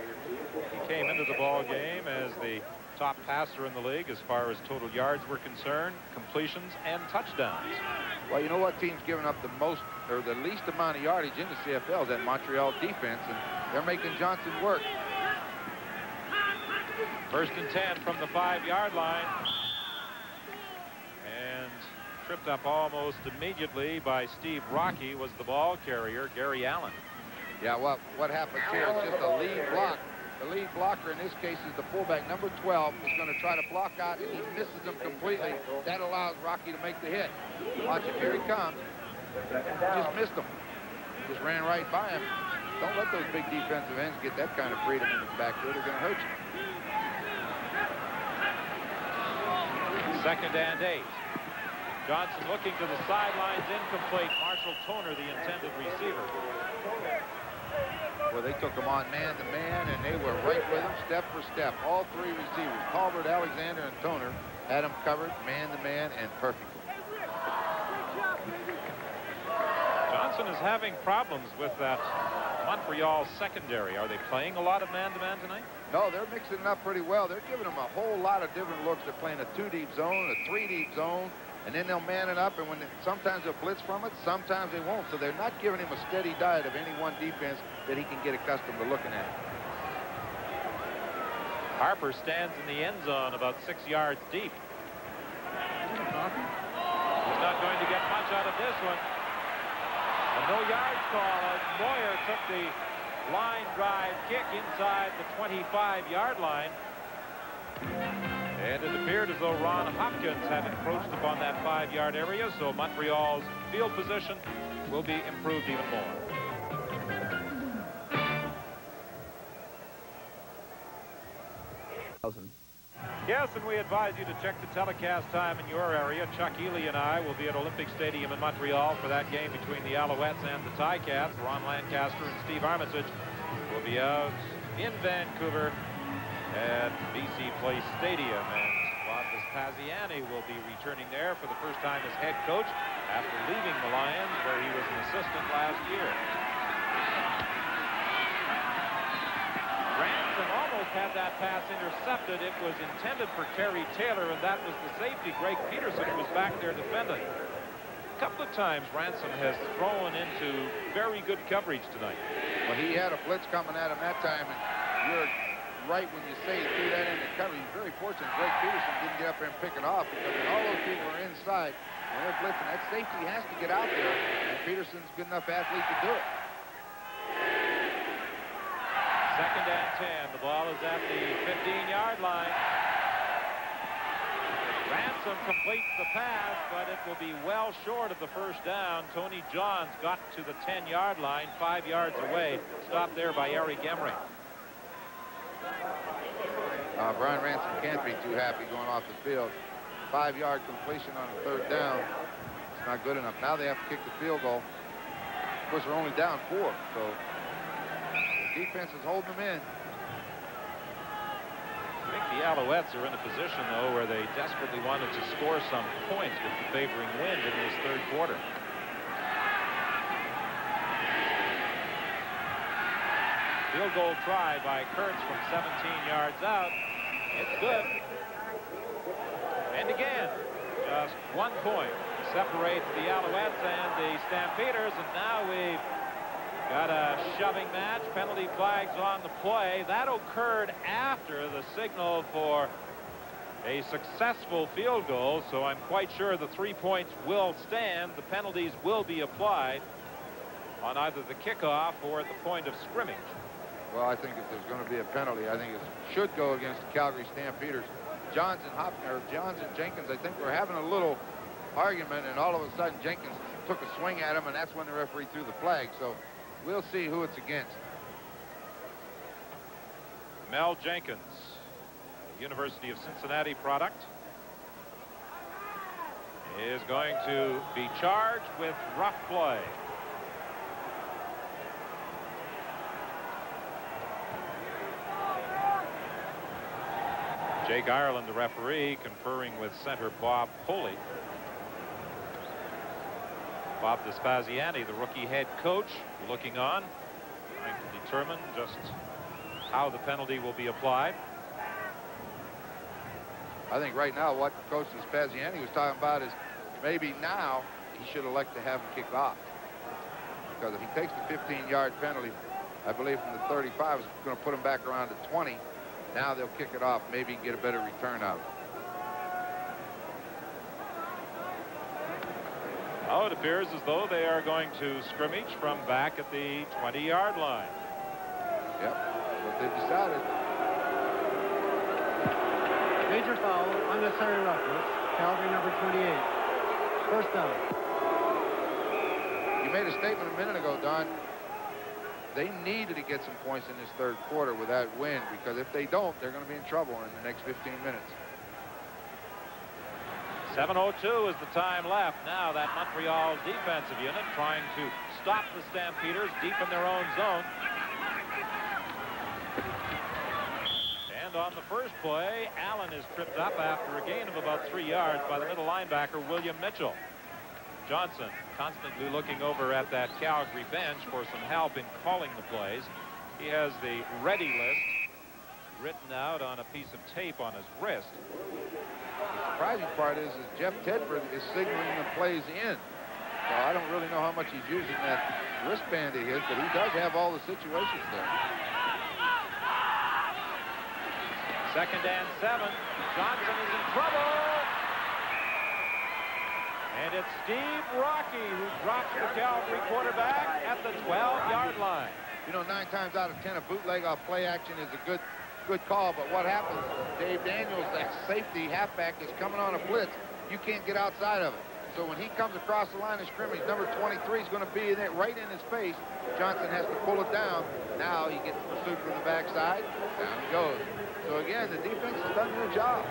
He came into the ball game as the top passer in the league as far as total yards were concerned, completions, and touchdowns. Well, you know what team's giving up the most or the least amount of yardage in the CFL is that Montreal defense, and they're making Johnson work. 1st and 10 from the 5-yard line. And tripped up almost immediately by Steve Rocky was the ball carrier, Gary Allen. Yeah, well, what happens here is just a lead block. The lead blocker in this case is the fullback, number 12, is going to try to block out, and he misses him completely. That allows Rocky to make the hit. Watch it, here he comes. Just missed him. Just ran right by him. Don't let those big defensive ends get that kind of freedom in the backfield. They're going to hurt you. 2nd and 8. Johnson looking to the sidelines, incomplete. Marshall Toner, the intended receiver. Well, they took him on man-to-man, and they were right with him step for step. All 3 receivers, Colbert, Alexander, and Toner, had him covered man-to-man and perfectly. Johnson is having problems with that Montreal secondary. Are they playing a lot of man-to-man tonight? No, they're mixing it up pretty well. They're giving him a whole lot of different looks. They're playing a 2-deep zone, a 3-deep zone, and then they'll man it up, and when sometimes they'll blitz from it, sometimes they won't. So they're not giving him a steady diet of any one defense that he can get accustomed to looking at. Harper stands in the end zone about 6 yards deep. He's not going to get much out of this one. A no-yards call as Moyer took the line drive kick inside the 25-yard line. And it appeared as though Ron Hopkins had encroached upon that 5-yard area, so Montreal's field position will be improved even more. Yes, and we advise you to check the telecast time in your area. Chuck Ely and I will be at Olympic Stadium in Montreal for that game between the Alouettes and the Ticats. Ron Lancaster and Steve Armitage will be out in Vancouver at BC Place Stadium. And Bob Vespasiani will be returning there for the first time as head coach after leaving the Lions, where he was an assistant last year. Ransom almost had that pass intercepted. It was intended for Terry Taylor, and that was the safety, Greg Peterson, who was back there defending. A couple of times Ransom has thrown into very good coverage tonight. Well, he had a blitz coming at him that time, and you're right when you say he threw that into cover. He's very fortunate Greg Peterson didn't get up there and pick it off, because when all those people are inside, when they're blitzing, that safety has to get out there, and Peterson's a good enough athlete to do it. Second and 10. The ball is at the 15-yard line. Ransom completes the pass, but it will be well short of the first down. Tony Johns got to the 10-yard line, 5 yards away. Stopped there by Eric Emery. Brian Ransom can't be too happy going off the field. 5-yard completion on a third down. It's not good enough. Now they have to kick the field goal. Of course, we're only down 4, so the defense is holding them in. I think the Alouettes are in a position, though, where they desperately wanted to score some points with the favoring wind in this third quarter. Field goal try by Kurtz from 17 yards out. It's good. And again, just 1 point separates the Alouettes and the Stampeders, and now we've got a shoving match. Penalty flags on the play. That occurred after the signal for a successful field goal, so I'm quite sure the 3 points will stand. The penalties will be applied on either the kickoff or at the point of scrimmage. Well, I think if there's going to be a penalty, I think it should go against the Calgary Stampeders. Johns and Jenkins, I think, were having a little argument, and all of a sudden Jenkins took a swing at him, and that's when the referee threw the flag. So we'll see who it's against. Mel Jenkins, University of Cincinnati product, is going to be charged with rough play. Jake Ireland, the referee, conferring with center Bob Foley. Bob Vespasiani, the rookie head coach, looking on, trying to determine just how the penalty will be applied. I think right now what Coach Vespasiani was talking about is maybe now he should elect to have him kick off. Because if he takes the 15-yard penalty, I believe from the 35, it's going to put him back around to 20. Now they'll kick it off. Maybe get a better return out of it. Oh, it appears as though they are going to scrimmage from back at the 20-yard line. Yep, that's what they've decided. Major foul, unnecessary roughness. Calgary number 28. First down. You made a statement a minute ago, Don. They needed to get some points in this third quarter with that win, because if they don't, they're going to be in trouble in the next 15 minutes. 7:02 is the time left. Now that Montreal defensive unit trying to stop the Stampeders deep in their own zone. And on the first play, Allen is tripped up after a gain of about 3 yards by the middle linebacker, William Mitchell. Johnson constantly looking over at that Calgary bench for some help in calling the plays. He has the ready list written out on a piece of tape on his wrist. The surprising part is Jeff Tedford is signaling the plays in. So I don't really know how much he's using that wristband of his, but he does have all the situations there. 2nd and 7. Johnson is in trouble. And it's Steve Rocky who drops the Calgary quarterback at the 12-yard line. You know, 9 times out of 10, a bootleg off play action is a good call, but what happens? Dave Daniels, that safety halfback, is coming on a blitz. You can't get outside of it. So when he comes across the line of scrimmage, number 23 is going to be in it right in his face. Johnson has to pull it down. Now he gets pursued from the backside. Down he goes. So again, the defense has done their job.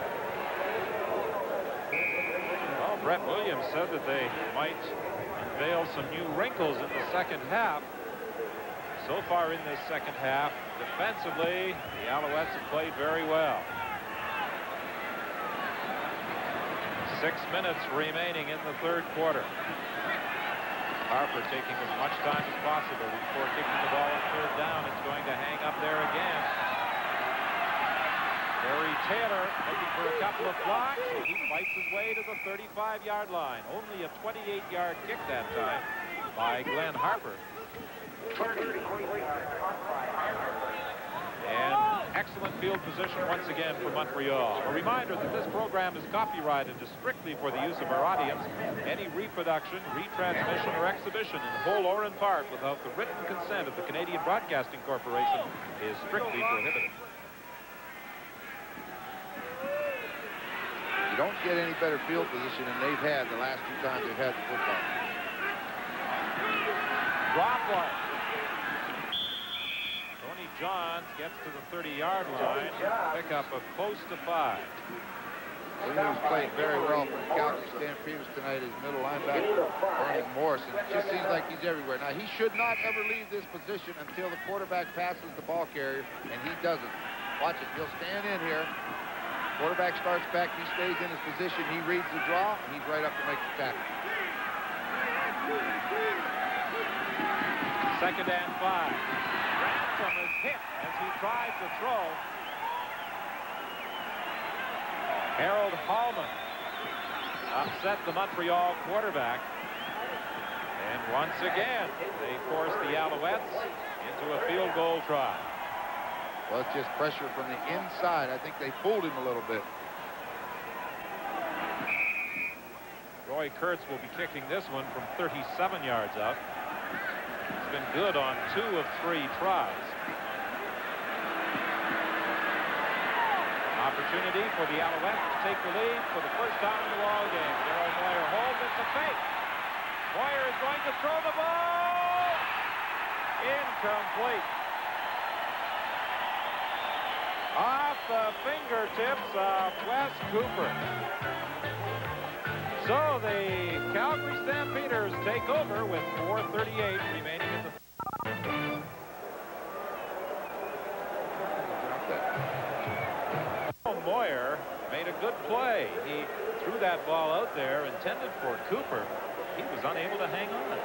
Well, Brett Williams said that they might unveil some new wrinkles in the second half. So far in this second half, defensively, the Alouettes have played very well. 6 minutes remaining in the third quarter. Harper taking as much time as possible before kicking the ball on third down. It's going to hang up there again. Terry Taylor looking for a couple of blocks. He fights his way to the 35-yard line. Only a 28-yard kick that time by Glenn Harper. And excellent field position once again for Montreal. A reminder that this program is copyrighted strictly for the use of our audience. Any reproduction, retransmission, or exhibition in whole or in part without the written consent of the Canadian Broadcasting Corporation is strictly prohibited. You don't get any better field position than they've had the last 2 times they've had the football. Drop one. Tony Johns gets to the 30-yard line. Pick up of close to 5. Williams played very well for the Calgary Stampeders tonight as middle linebacker Bernie Morrison. It just seems like he's everywhere. Now, he should not ever leave this position until the quarterback passes the ball carrier, and he doesn't. Watch it. He'll stand in here. Quarterback starts back. He stays in his position. He reads the draw, and he's right up to make the tackle. 2nd and 5. Ransom is hit as he tries to throw. Harold Hallman upset the Montreal quarterback. And once again, they force the Alouettes into a field goal try. Well, it's just pressure from the inside. I think they fooled him a little bit. Roy Kurtz will be kicking this one from 37 yards out. He's been good on 2 of 3 tries. An opportunity for the Alouettes to take the lead for the first time in the ball game. Daryl Moyer holds. It's a fake. Moyer is going to throw the ball. Incomplete. Off the fingertips of Wes Cooper. So the Calgary Stampeders take over with 4:38 remaining in the... Moyer made a good play. He threw that ball out there intended for Cooper. He was unable to hang on.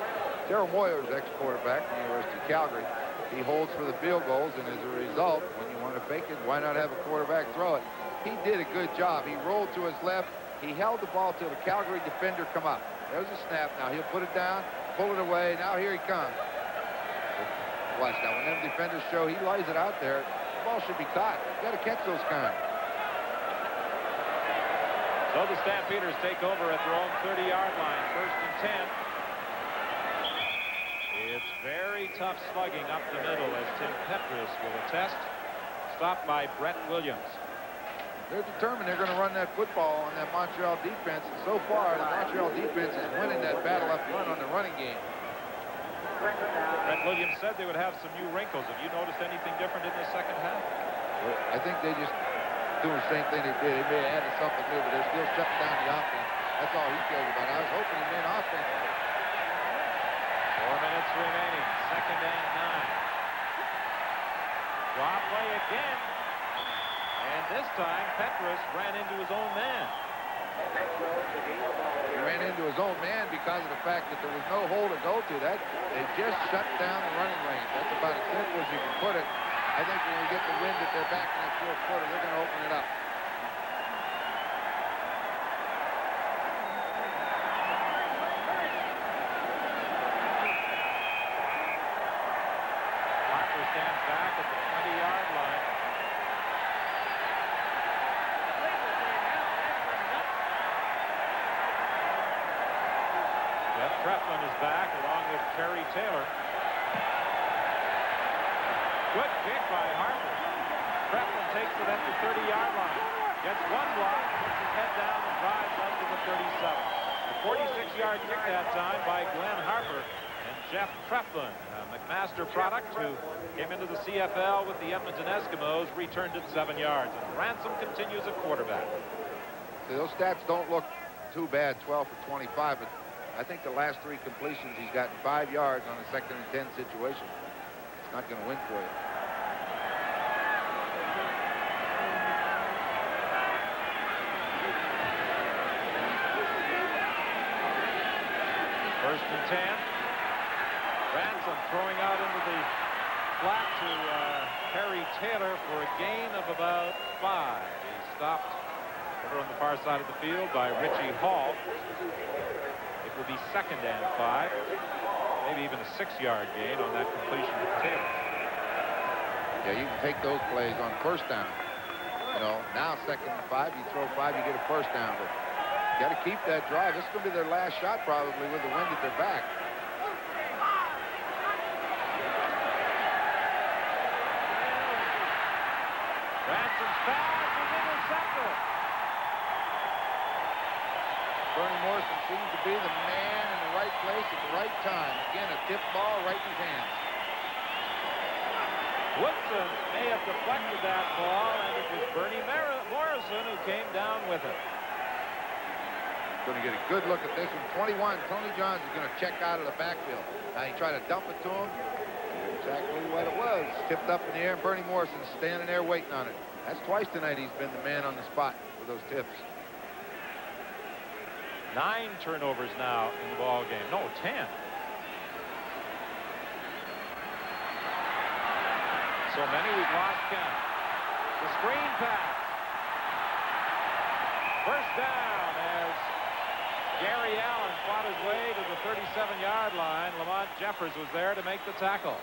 Daryl Moyer is ex-quarterback from the University of Calgary. He holds for the field goals, and as a result, when you want to fake it, why not have a quarterback throw it? He did a good job. He rolled to his left. He held the ball till the Calgary defender come up. There's a snap. Now he'll put it down, pull it away. Now here he comes. Watch now. When them defenders show, he lays it out there. The ball should be caught. You got to catch those kind. So the Stampeders take over at their own 30-yard line. 1st and 10. It's very tough slugging up the middle, as Tim Petrus will attest. Stopped by Brett Williams. They're determined they're going to run that football on that Montreal defense. And so far, the Montreal defense is winning that battle up front on the running game. Brett Williams said they would have some new wrinkles. Have you noticed anything different in the second half? Well, I think they just doing the same thing they did. They may have added something new, but they're still shutting down the offense. That's all he cares about. I was hoping he meant offensively. 4 minutes remaining. 2nd and 9. Draw play again. And this time, Petrus ran into his own man. He ran into his own man because of the fact that there was no hole to go to. That they just shut down the running range. That's about as simple as you can put it. I think when we get the wind at their back in that 4th quarter, they're going to open it up. Harper stands back at the 20-yard line. Jeff Treplin is back along with Terry Taylor. Good kick by Harper. Treplin takes it at the 30-yard line. Gets one block, puts his head down, and drives up to the 37. The 46-yard kick that time by Glenn Harper and Jeff Treflin, a McMaster product who came into the CFL with the Edmonton Eskimos, returned it 7 yards. And Ransom continues at quarterback. See, those stats don't look too bad, 12 for 25, but I think the last 3 completions, he's gotten 5 yards on a 2nd and 10 situation. It's not going to win for you. First and 10. Ransom throwing out into the flat to Harry Taylor for a gain of about 5. He stopped over on the far side of the field by Richie Hall. It will be 2nd and 5. Maybe even a 6-yard gain on that completion to Taylor. Yeah, you can take those plays on first down. You know, now 2nd and 5, you throw 5, you get a first down. But you got to keep that drive. This is going to be their last shot probably with the wind at their back. Ransom's pass is intercepted. Bernie Morrison seems to be the man in the right place at the right time. Again, a tip ball right in his hands. Woodson may have deflected that ball, and it was Bernie Morrison who came down with it. Going to get a good look at this one. 21, Tony Johns is going to check out of the backfield. Now he tried to dump it to him. Exactly what it was. Tipped up in the air, and Bernie Morrison's standing there waiting on it. That's twice tonight he's been the man on the spot for those tips. 9 turnovers now in the ball game. No, 10. So many we've lost count. The screen pass. First down as Gary Allen fought his way to the 37-yard line. Lamont Jeffers was there to make the tackle.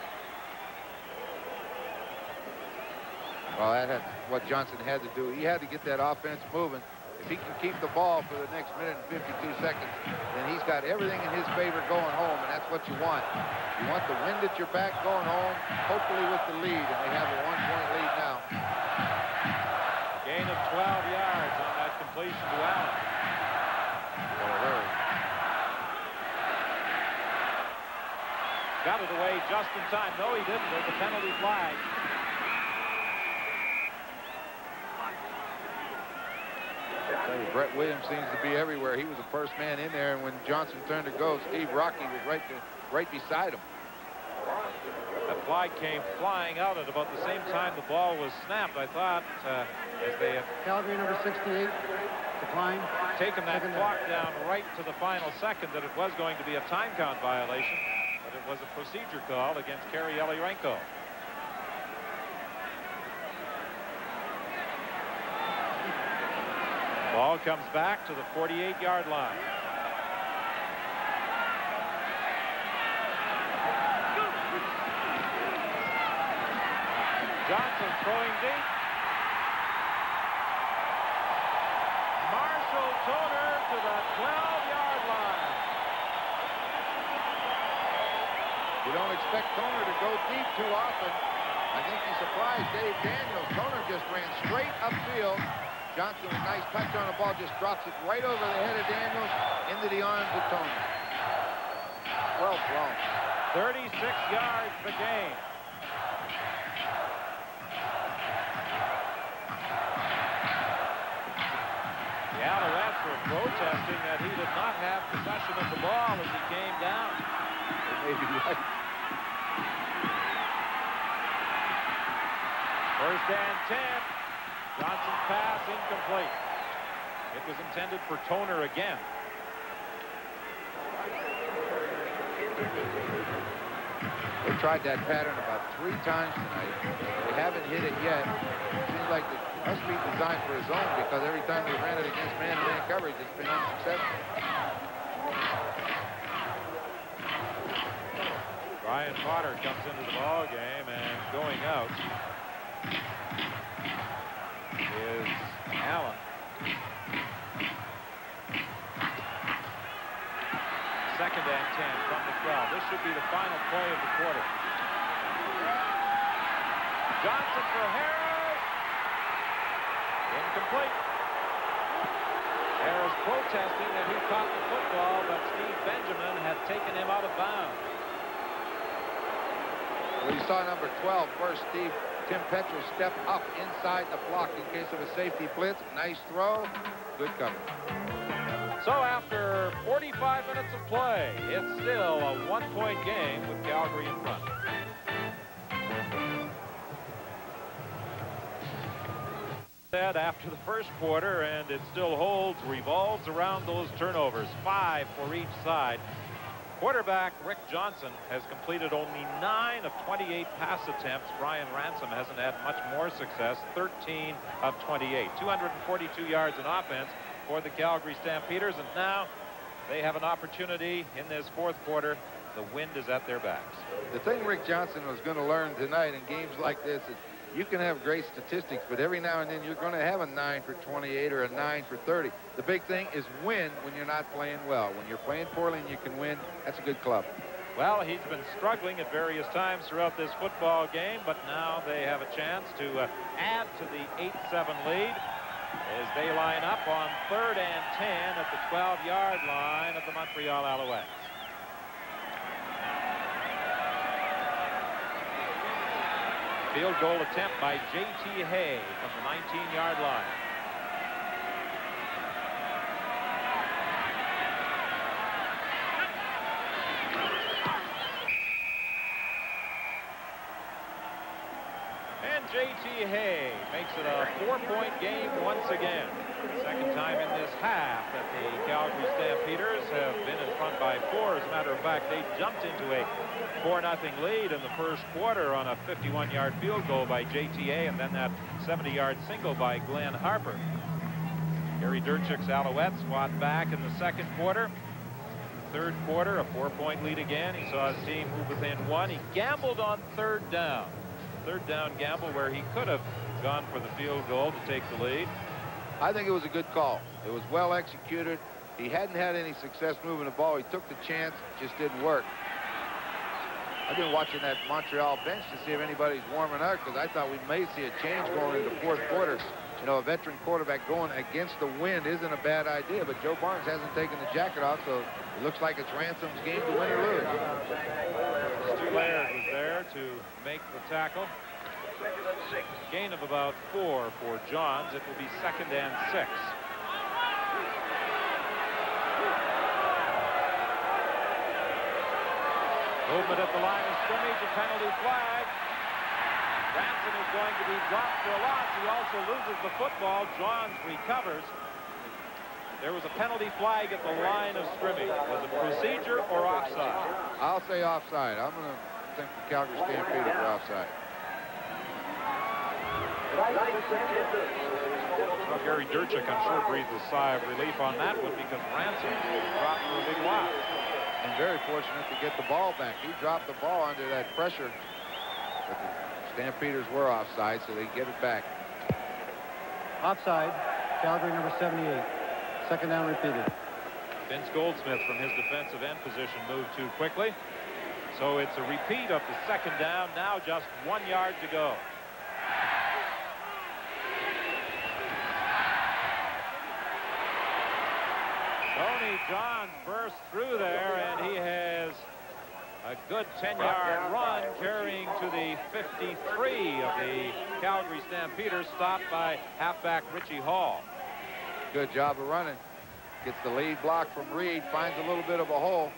Well, that's what Johnson had to do. He had to get that offense moving. If he can keep the ball for the next minute and 52 seconds, then he's got everything in his favor going home, and that's what you want. You want the wind at your back going home, hopefully with the lead, and they have a 1-point lead now. A gain of 12 yards on that completion to Allen. What a hurry. Got it away just in time. No, he didn't. There's a penalty flag. Brett Williams seems to be everywhere. He was the first man in there, and when Johnson turned to go, Steve Rocky was right beside him. That flag came flying out at about the same time the ball was snapped. I thought as they have Calgary number 68 decline. Taken that clock down right to the final second that it was going to be a time count violation, but it was a procedure call against Kerry Elirenko. Ball comes back to the 48-yard line. Johnson throwing deep. Marshall Toner to the 12-yard line. You don't expect Toner to go deep too often. I think he surprised Dave Daniels. Toner just ran straight upfield. Johnson, with a nice touch on the ball, just drops it right over the head of Daniels into the arms of Toner. Well thrown. 36 yards the gain. The Alouettes were protesting that he did not have possession of the ball as he came down. They may be right. First and 10. Johnson's pass incomplete. It was intended for Toner again. They tried that pattern about 3 times tonight. They haven't hit it yet. It seems like it must be designed for a zone because every time they ran it against man-to-man coverage, it's been unsuccessful. Brian Potter comes into the ball game, and going out is Allen. Second and 10 from the 12. This should be the final play of the quarter. Johnson for Harris. Incomplete. Harris protesting that he caught the football, but Steve Benjamin had taken him out of bounds. We saw number 12 first. Tim Petro step up inside the block in case of a safety blitz. Nice throw. Good cover. So after 45 minutes of play, it's still a 1-point game with Calgary in front. After the first quarter, and it still revolves around those turnovers. 5 for each side. Quarterback Rick Johnson has completed only 9 of 28 pass attempts. Brian Ransom hasn't had much more success. 13 of 28. 242 yards in offense for the Calgary Stampeders, and now they have an opportunity in this fourth quarter. The wind is at their backs. The thing Rick Johnson was going to learn tonight in games like this is you can have great statistics, but every now and then you're going to have a 9 for 28 or a 9 for 30. The big thing is win when you're not playing well. When you're playing poorly and you can win, that's a good club. Well, he's been struggling at various times throughout this football game, but now they have a chance to add to the 8-7 lead as they line up on 3rd and 10 at the 12-yard line of the Montreal Alouettes. Field goal attempt by J.T. Hay from the 19-yard line. And J.T. Hay makes it a 4-point game once again. Second time in this half that the Calgary Stampeders have been in front by 4. As a matter of fact, they jumped into a 4-0 lead in the first quarter on a 51-yard field goal by JTA, and then that 70-yard single by Glenn Harper. Gary Durchik's Alouettes fought back in the second quarter. Third quarter, a 4-point lead again. He saw his team move within 1. He gambled on 3rd down. Third down gamble where he could have gone for the field goal to take the lead. I think it was a good call. It was well executed. He hadn't had any success moving the ball. He took the chance, just didn't work. I've been watching that Montreal bench to see if anybody's warming up, because I thought we may see a change going into the fourth quarter. You know, a veteran quarterback going against the wind isn't a bad idea, but Joe Barnes hasn't taken the jacket off, so it looks like it's Ransom's game to win or lose. Stu Laird was there to make the tackle. Gain of about 4 for Johns. It will be 2nd and 6. Movement at the line of scrimmage, a penalty flag. Ransom is going to be dropped for a loss. He also loses the football. Johns recovers. There was a penalty flag at the line of scrimmage. Was it procedure or offside? I'll say offside. I'm going to think the Calgary Stampeders are offside. Well, Gary Durchik, I'm sure, breathed a sigh of relief on that one because Ransom dropped for a big loss. And very fortunate to get the ball back. He dropped the ball under that pressure. But the Stampeders were offside, so they get it back. Offside, Calgary number 78. 2nd down repeated. Vince Goldsmith from his defensive end position moved too quickly. So it's a repeat of the 2nd down. Now just 1 yard to go. Tony Johns burst through there, and he has a good 10-yard run carrying to the 53 of the Calgary Stampeders, stopped by halfback Richie Hall. Good job of running. Gets the lead block from Reed, finds a little bit of a hole.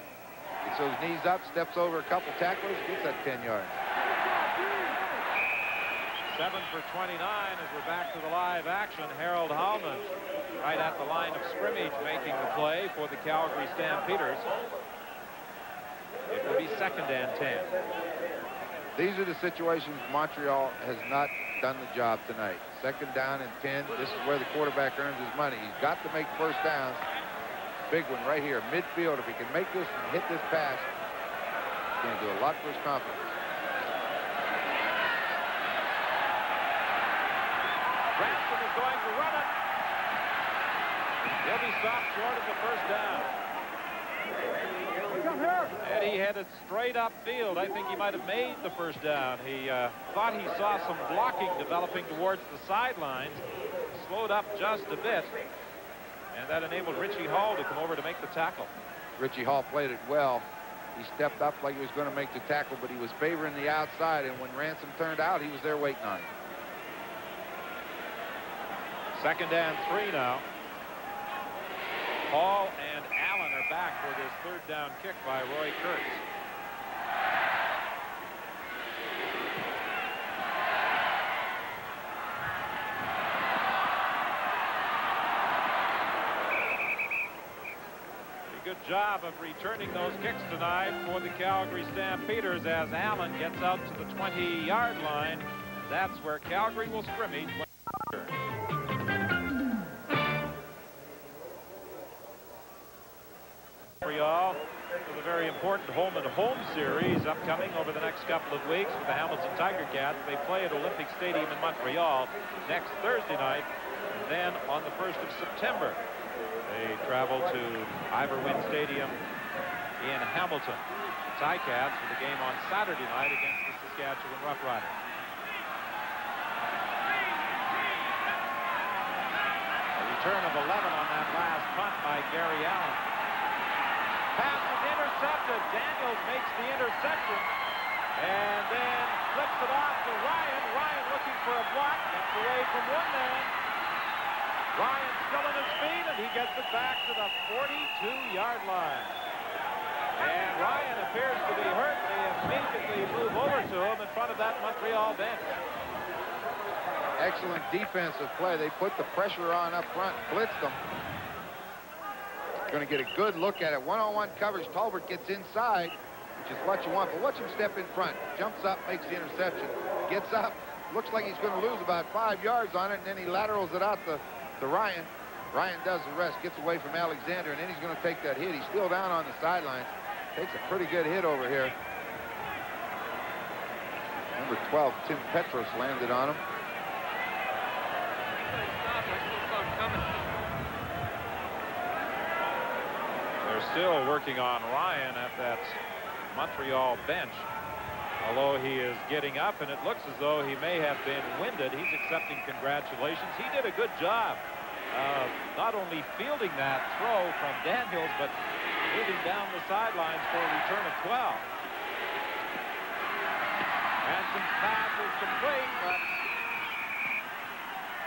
Gets those knees up, steps over a couple tacklers, gets that 10 yards. 7 for 29 as we're back to the live action. Harold Hallman right at the line of scrimmage making the play for the Calgary Stampeders. It will be 2nd and 10. These are the situations Montreal has not done the job tonight. 2nd down and 10. This is where the quarterback earns his money. He's got to make first downs. Big one right here, midfield. If he can make this and hit this pass, he's going to do a lot for his confidence. Ransom is going to run it. He'll be stopped short of the first down. And he headed straight upfield. I think he might have made the first down. He thought he saw some blocking developing towards the sidelines. Slowed up just a bit. And that enabled Richie Hall to come over to make the tackle. Richie Hall played it well. He stepped up like he was going to make the tackle, but he was favoring the outside, and when Ransom turned out, he was there waiting on him. 2nd and 3 now. Hall and Allen are back for this 3rd down kick by Roy Kurtz. Good job of returning those kicks tonight for the Calgary Stampeders as Allen gets out to the 20-yard line. That's where Calgary will scrimmage. Montreal with a very important home-and-home series upcoming over the next couple of weeks for the Hamilton Tiger Cats. They play at Olympic Stadium in Montreal next Thursday night, and then on the 1st of September. They travel to Iverwin Stadium in Hamilton. The Ticats with a game on Saturday night against the Saskatchewan Roughriders. A return of 11 on that last punt by Gary Allen. Pass is intercepted. Daniels makes the interception and then flips it off to Ryan. Ryan looking for a block. Gets away from one man. Ryan still on his feet, and he gets it back to the 42-yard line. And Ryan appears to be hurt. They immediately move over to him in front of that Montreal bench. Excellent defensive play. They put the pressure on up front, blitzed them. Going to get a good look at it. One-on-one coverage. Tolbert gets inside, which is what you want, but watch him step in front. Jumps up, makes the interception. Gets up. Looks like he's going to lose about 5 yards on it, and then he laterals it out to Ryan. Ryan does the rest, gets away from Alexander, and then he's going to take that hit. He's still down on the sidelines. Takes a pretty good hit over here. Number 12, Tim Petros, landed on him. They're still working on Ryan at that Montreal bench. Although he is getting up, and it looks as though he may have been winded, he's accepting congratulations. He did a good job of not only fielding that throw from Daniels, but moving down the sidelines for a return of 12. Ransom's pass is complete, but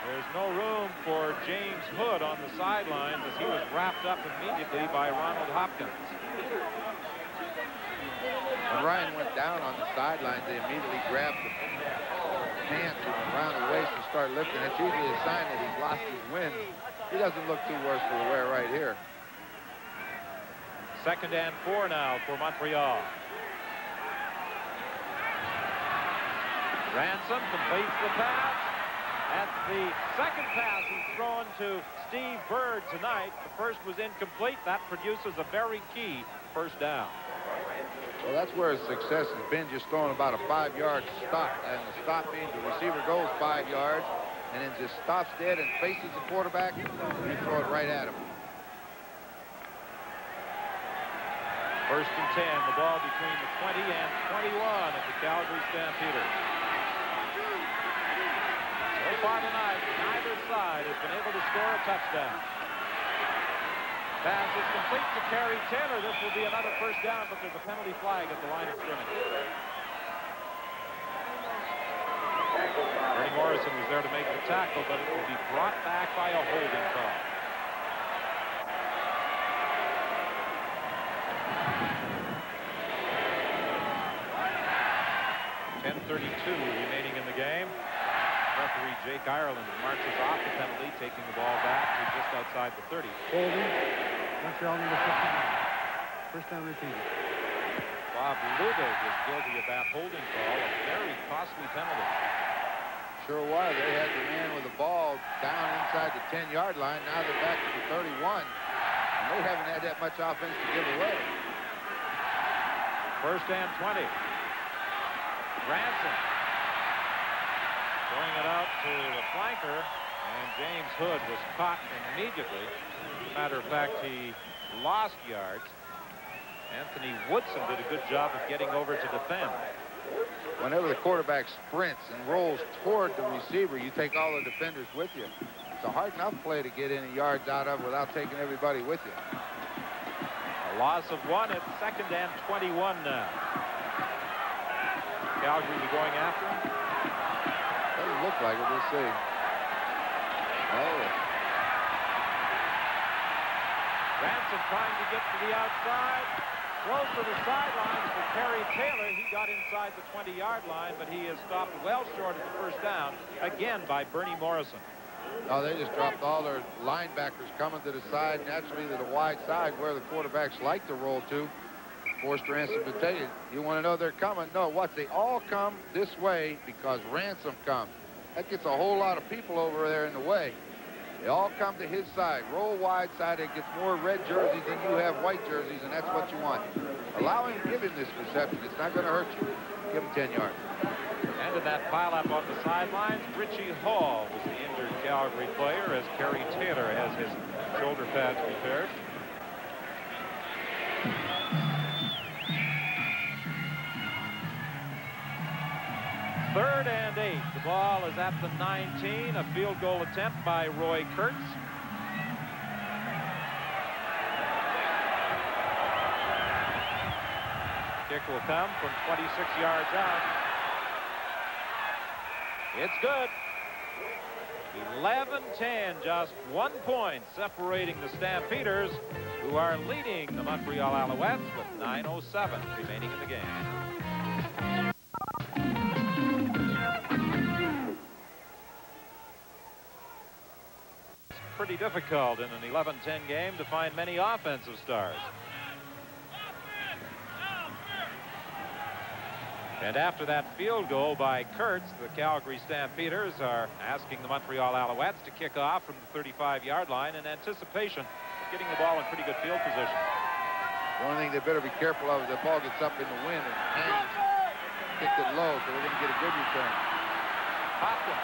there's no room for James Hood on the sidelines as he was wrapped up immediately by Ronald Hopkins. When Ryan went down on the sidelines, they immediately grabbed the pants around the waist and start lifting. It's usually a sign that he's lost his wind. He doesn't look too worse for the wear right here. 2nd and 4 now for Montreal. Ransom completes the pass. That's the 2nd pass he's thrown to Steve Bird tonight. The first was incomplete. That produces a very key 1st down. Well, that's where his success has been, just throwing about a 5-yard stop. And the stop means the receiver goes 5 yards and then just stops dead and faces the quarterback, and you throw it right at him. 1st and 10, the ball between the 20 and 21 of the Calgary Stampeders. So far tonight, neither side has been able to score a touchdown. Pass is complete to Kerry Taylor. This will be another 1st down, but there's a penalty flag at the line of scrimmage. Ernie Morrison was there to make the tackle, but it will be brought back by a holding call. .10:32 remaining in the game. Referee Jake Ireland marches off the penalty, taking the ball back to just outside the 30. Holding. Montreal number 59. 1st down repeated. Bob Ludwig was guilty of that holding call, a very costly penalty. Sure was. They had the man with the ball down inside the 10-yard line. Now they're back to the 31. And they haven't had that much offense to give away. 1st and 20. Ransom throwing it out to the flanker, and James Hood was caught immediately. As a matter of fact, he lost yards. Anthony Woodson did a good job of getting over to defend. Whenever the quarterback sprints and rolls toward the receiver, you take all the defenders with you. It's a hard enough play to get any yards out of without taking everybody with you. A loss of 1 at 2nd and 21 now. Calgary be going after him. Doesn't look like it. We'll see. Oh. Ransom trying to get to the outside. Close to the sidelines for Kerry Taylor. He got inside the 20-yard line, but he is stopped well short of the first down, again by Bernie Morrison. Oh, they just dropped all their linebackers coming to the side, naturally to the wide side where the quarterbacks like to roll to. Forced Ransom to take it. You want to know they're coming? No, what? They all come this way because Ransom comes. That gets a whole lot of people over there in the way. They all come to his side. Roll wide side. It gets more red jerseys than you have white jerseys, and that's what you want. Allow him, give him this reception. It's not going to hurt you. Give him 10 yards. And in that pileup on the sidelines, Richie Hall was the injured Calgary player as Kerry Taylor has his shoulder pads repaired. Third and 8. The ball is at the 19. A field goal attempt by Roy Kurtz. Kick will come from 26 yards out. It's good. 11-10, just 1 point separating the Stampeders, who are leading the Montreal Alouettes with 9:07 remaining in the game. It's pretty difficult in an 11-10 game to find many offensive stars. And after that field goal by Kurtz, the Calgary Stampeders are asking the Montreal Alouettes to kick off from the 35-yard line in anticipation of getting the ball in pretty good field position. The only thing they better be careful of is the ball gets up in the wind and hangs. Kicked it low, so they're going to get a good return. Hopkins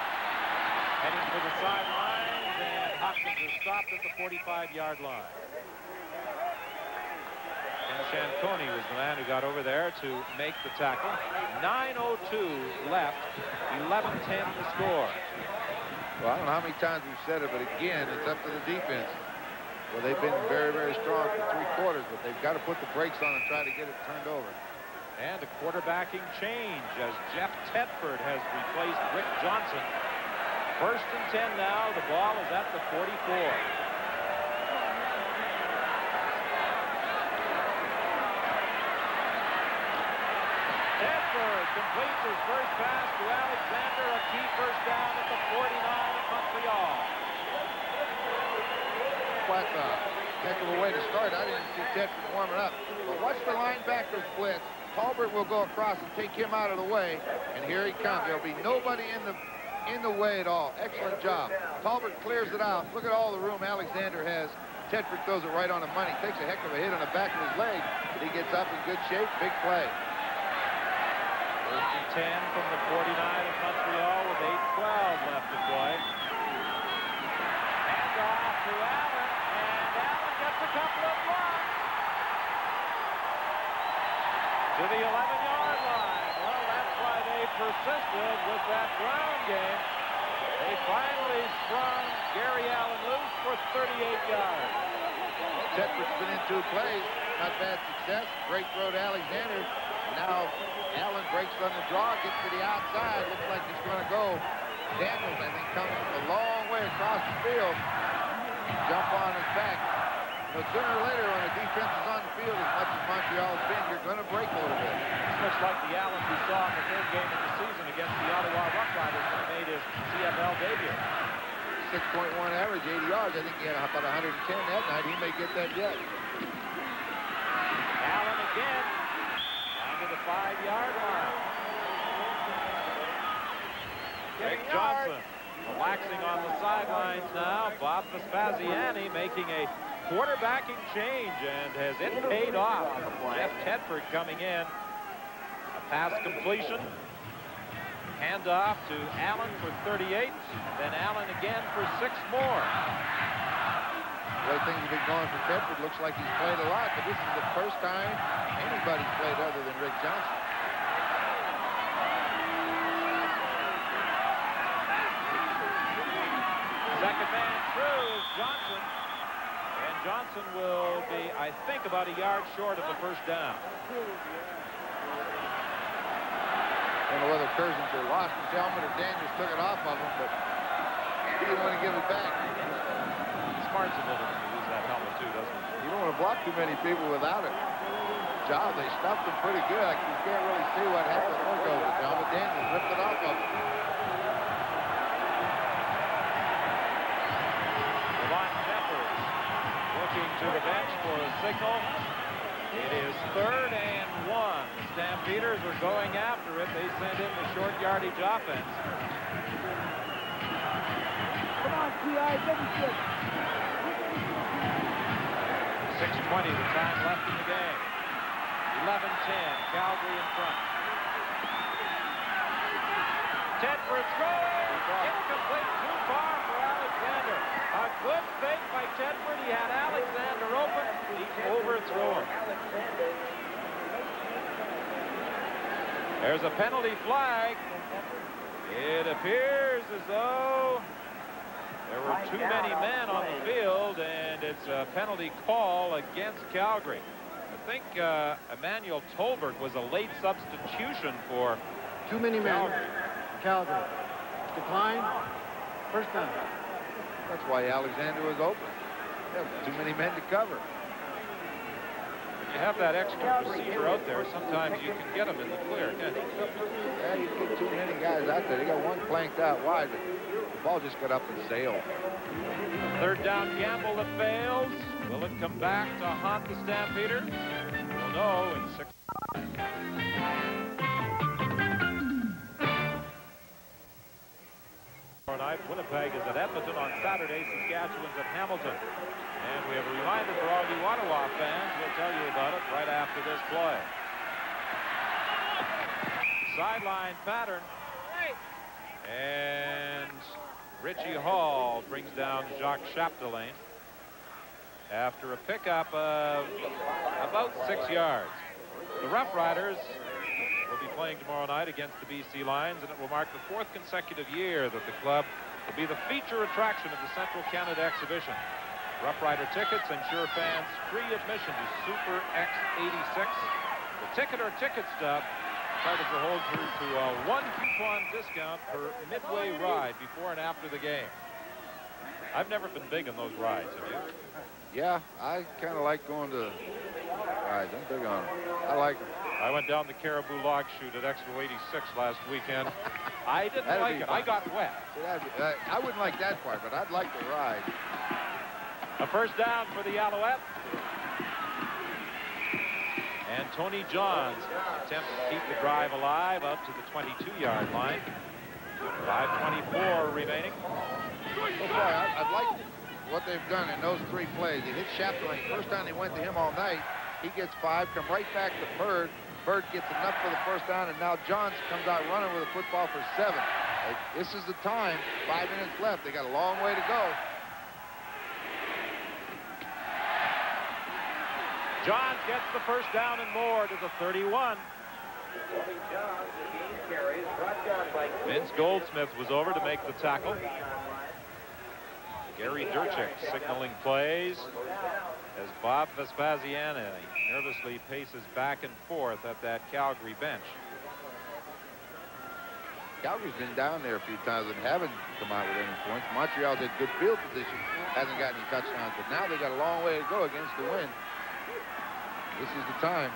heading for the sidelines, and Hopkins is stopped at the 45-yard line. Shanconi was the man who got over there to make the tackle. 9:02 left, 11-10 the score. Well, I don't know how many times we've said it, but again, it's up to the defense. Well, they've been very, very strong for 3 quarters, but they've got to put the brakes on and try to get it turned over. And a quarterbacking change as Jeff Tedford has replaced Rick Johnson. 1st and 10 now. The ball is at the 44. Completes his first pass to Alexander, a key first down at the 49 of Montreal. Quite a heck of a way to start. I didn't see Tedford warming up. But watch the linebackers blitz. Talbert will go across and take him out of the way. And here he comes. There'll be nobody in the way at all. Excellent job. Talbert clears it out. Look at all the room Alexander has. Tedford throws it right on the money. Takes a heck of a hit on the back of his leg. But he gets up in good shape. Big play. 10 from the 49 of Montreal with 8:12 left to play. Hand off to Allen, and Allen gets a couple of blocks to the 11-yard line. Well, that's why they persisted with that ground game. They finally sprung Gary Allen loose for 38 yards. Tedford's been in 2 plays. Not bad success. Great throw to Alexander. Now Allen breaks on the draw, gets to the outside. Looks like he's going to go. Daniels, I think, comes from a long way across the field. Jump on his back. But sooner or later, when the defense is on the field, as much as Montreal's been, you're going to break a little bit. It's much like the Allen we saw in the 3rd game of the season against the Ottawa Roughriders when he made his CFL debut. 6.1 average, 80 yards. I think he had about 110 that night. He may get that yet. Allen again. To the 5-yard line. Rick Johnson relaxing on the sidelines now. Bob Vespasiani making a quarterbacking change, and has it paid off? Jeff Tedford coming in. A pass completion. Handoff to Allen for 38. Then Allen again for 6 more. The way things have been going for Tedford, looks like he's played a lot, but this is the first time anybody's played other than Rick Johnson. Second man through is Johnson. And Johnson will be, I think, about a yard short of the first down. I don't know whether Kurzinger lost his helmet or Daniels took it off of him, but he didn't want to give it back. Smart's a little bit to lose that helmet, too, doesn't he? You don't want to block too many people without it. Job, they stuffed him pretty good. Like, you can't really see what happened. There goes the helmet. Daniels ripped it off of him. To the bench for a signal. It is 3rd and 1. The Stampeders are going after it. They send in the short yardage offense. Come on, T.I. 6:20 the time left in the game. 11-10. Calgary in front. Tedford throwing. Incomplete. Too far for Alexander. A good fake by Tedford. He had Alexander open. He overthrew him. There's a penalty flag. It appears as though there were too many men on the field, and it's a penalty call against Calgary. I think Emmanuel Tolbert was a late substitution for Too many men. Calgary. Decline. First down. That's why Alexander was open. Too many men to cover. When you have that extra receiver out there, sometimes you can get them in the clear. Yeah, you get too many guys out there. They got one flanked out wide, but the ball just got up and sailed. 3rd down gamble that fails. Will it come back to haunt the Stampeders? We'll know in 6. Tonight, Winnipeg is at Edmonton. On Saturday, Saskatchewan's at Hamilton. And we have a reminder for all you Ottawa fans. We'll tell you about it right after this play. Sideline pattern. And Richie Hall brings down Jacques Chapdelaine after a pickup of about 6 yards. The Rough Riders will be playing tomorrow night against the BC Lions, and it will mark the 4th consecutive year that the club will be the feature attraction of the Central Canada Exhibition. Rough Rider tickets ensure fans free admission to Super X86. The ticket or ticket stub entitles the holder to a 1 coupon discount per midway ride before and after the game. I've never been big on those rides, have you? Yeah, I kind of like going to rides. I'm big on them. I like them. I went down the Caribou Log Chute at Expo 86 last weekend. I didn't like it. I got wet. I wouldn't like that part, but I'd like the ride. A first down for the Alouettes. And Tony Johns attempts to keep the drive alive up to the 22-yard line. 5:24 remaining. So far, I've liked what they've done in those 3 plays. They hit Chapdelaine. First time they went to him all night. He gets 5, come right back to Bird. Bird gets enough for the first down, and now Johns comes out running with a football for 7. This is the time. 5 minutes left. They got a long way to go. Johns gets the first down and more to the 31. Vince Goldsmith was over to make the tackle. Gary Durchik signaling plays as Bob Vespasiani nervously paces back and forth at that Calgary bench. Calgary's been down there a few times and haven't come out with any points. Montreal's had good field position, hasn't got any touchdowns, but now they got a long way to go against the wind. This is the time.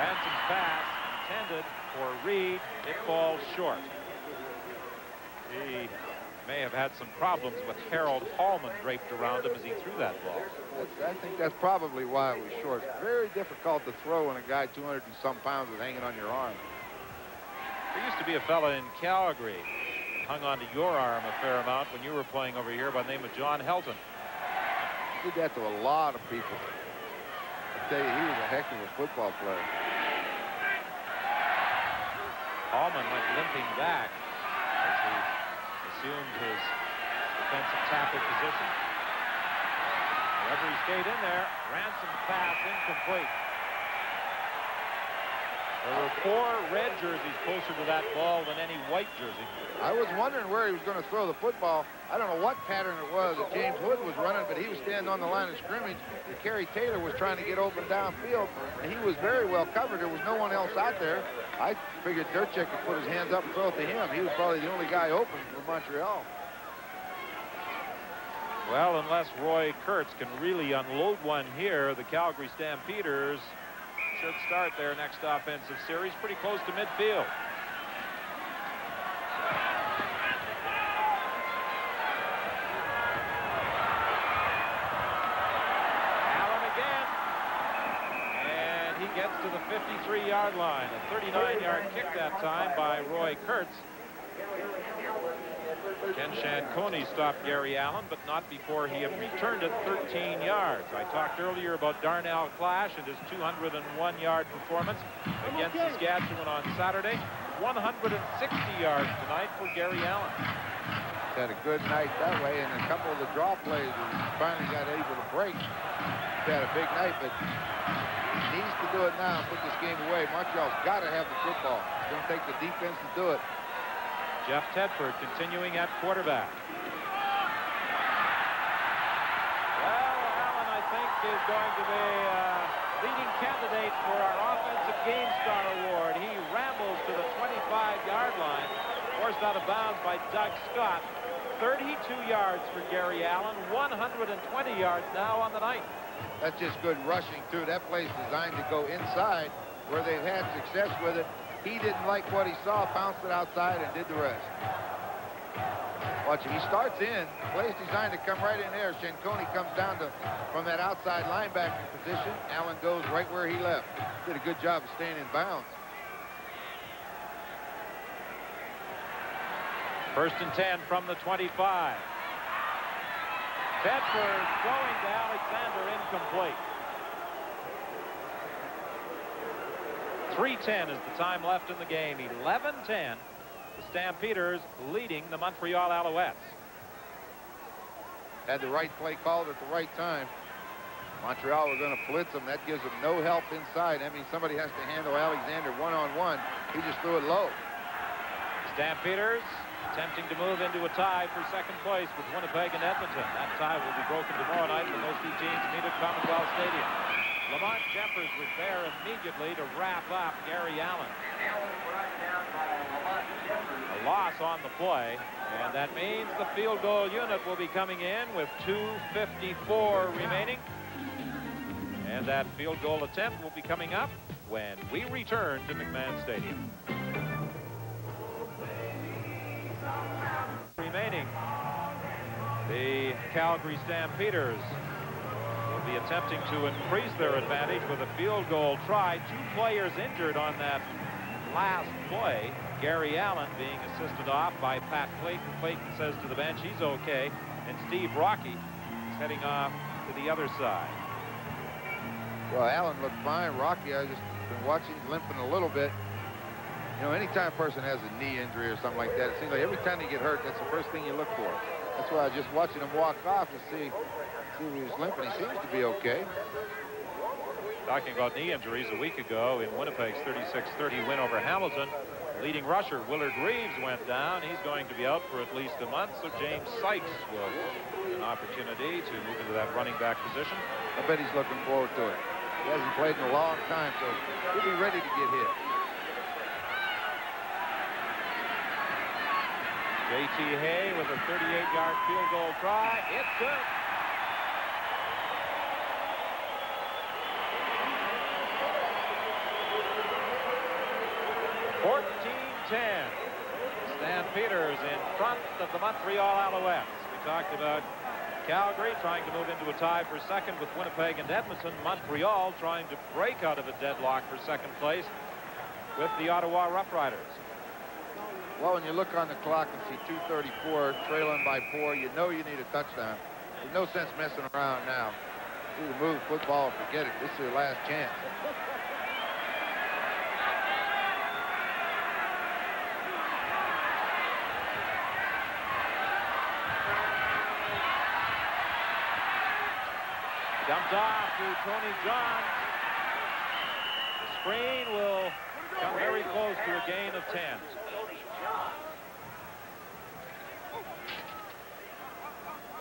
Ransom's pass intended for Reed. It falls short. He may have had some problems with Harold Hallman draped around him as he threw that ball. I think that's probably why it was short. Very difficult to throw when a guy 200 and some pounds is hanging on your arm. There used to be a fella in Calgary that hung onto your arm a fair amount when you were playing over here by the name of John Helton. Did that to a lot of people. I tell you, he was a heck of a football player. Hallman went limping back as he assumed his defensive tackle position. However, he stayed in there. Ransom's pass incomplete. There were 4 red jerseys closer to that ball than any white jersey. I was wondering where he was going to throw the football. I don't know what pattern it was that James Hood was running, but he was standing on the line of scrimmage. And Kerry Taylor was trying to get open downfield, and he was very well covered. There was no one else out there. I figured Durchek could put his hands up and throw it to him. He was probably the only guy open for Montreal. Well, unless Roy Kurtz can really unload one here, the Calgary Stampeders should start their next offensive series pretty close to midfield. Allen again. And he gets to the 53-yard line. A 39-yard kick that time by Roy Kurtz. Ken Shanconi stopped Gary Allen, but not before he had returned it 13 yards. I talked earlier about Darnell Clash and his 201-yard performance against Saskatchewan on Saturday. 160 yards tonight for Gary Allen. He's had a good night that way, and a couple of the draw plays he finally got able to break. He's had a big night, but he needs to do it now and put this game away. Montreal's got to have the football. It's going to take the defense to do it. Jeff Tedford continuing at quarterback. Well, Allen, I think, is going to be leading candidate for our Offensive Game Star Award. He rambles to the 25-yard line, forced out of bounds by Doug Scott. 32 yards for Gary Allen, 120 yards now on the night. That's just good rushing, too. That play's designed to go inside where they've had success with it. He didn't like what he saw, bounced it outside, and did the rest. Watch him. He starts in. The play's designed to come right in there. Shanconi comes down from that outside linebacker position. Allen goes right where he left. Did a good job of staying in bounds. 1st and 10 from the 25. Tedford throwing to Alexander, incomplete. 3:10 is the time left in the game. 11-10. The Stampeders leading the Montreal Alouettes. Had the right play called at the right time. Montreal were going to blitz him. That gives them no help inside. I mean, somebody has to handle Alexander one-on-one. He just threw it low. Stampeders attempting to move into a tie for 2nd place with Winnipeg and Edmonton. That tie will be broken tomorrow night when those 2 teams meet at Commonwealth Stadium. Lamont Jeffers was there immediately to wrap up Gary Allen. A loss on the play, and that means the field goal unit will be coming in with 2:54 remaining. And that field goal attempt will be coming up when we return to McMahon Stadium. Remaining, the Calgary Stampeders will be attempting to increase their advantage with a field goal try. 2 players injured on that last play. Gary Allen being assisted off by Pat Clayton. Clayton says to the bench he's okay, and Steve Rocky is heading off to the other side. Well, Allen looked fine. Rocky, I just been watching, limping a little bit. You know, anytime a person has a knee injury or something like that, it seems like every time they get hurt, that's the first thing you look for. That's why I was just watching him walk off to see if he was limping. He seems to be okay. Talking about knee injuries, a week ago in Winnipeg's 36-30 win over Hamilton, leading rusher Willard Reeves went down. He's going to be out for at least a month, so James Sykes will get an opportunity to move into that running back position. I bet he's looking forward to it. He hasn't played in a long time, so he'll be ready to get hit. J.T. Hay with a 38-yard field goal try. It's good. Stampeders in front of the Montreal Alouettes. We talked about Calgary trying to move into a tie for 2nd with Winnipeg and Edmonton. Montreal trying to break out of a deadlock for 2nd place with the Ottawa Roughriders. Well, when you look on the clock and see 2:34 trailing by 4, you know you need a touchdown. There's no sense messing around now. Either move the football or forget it. This is your last chance. Dumped off to Tony Johns. The screen will come very close to a gain of 10.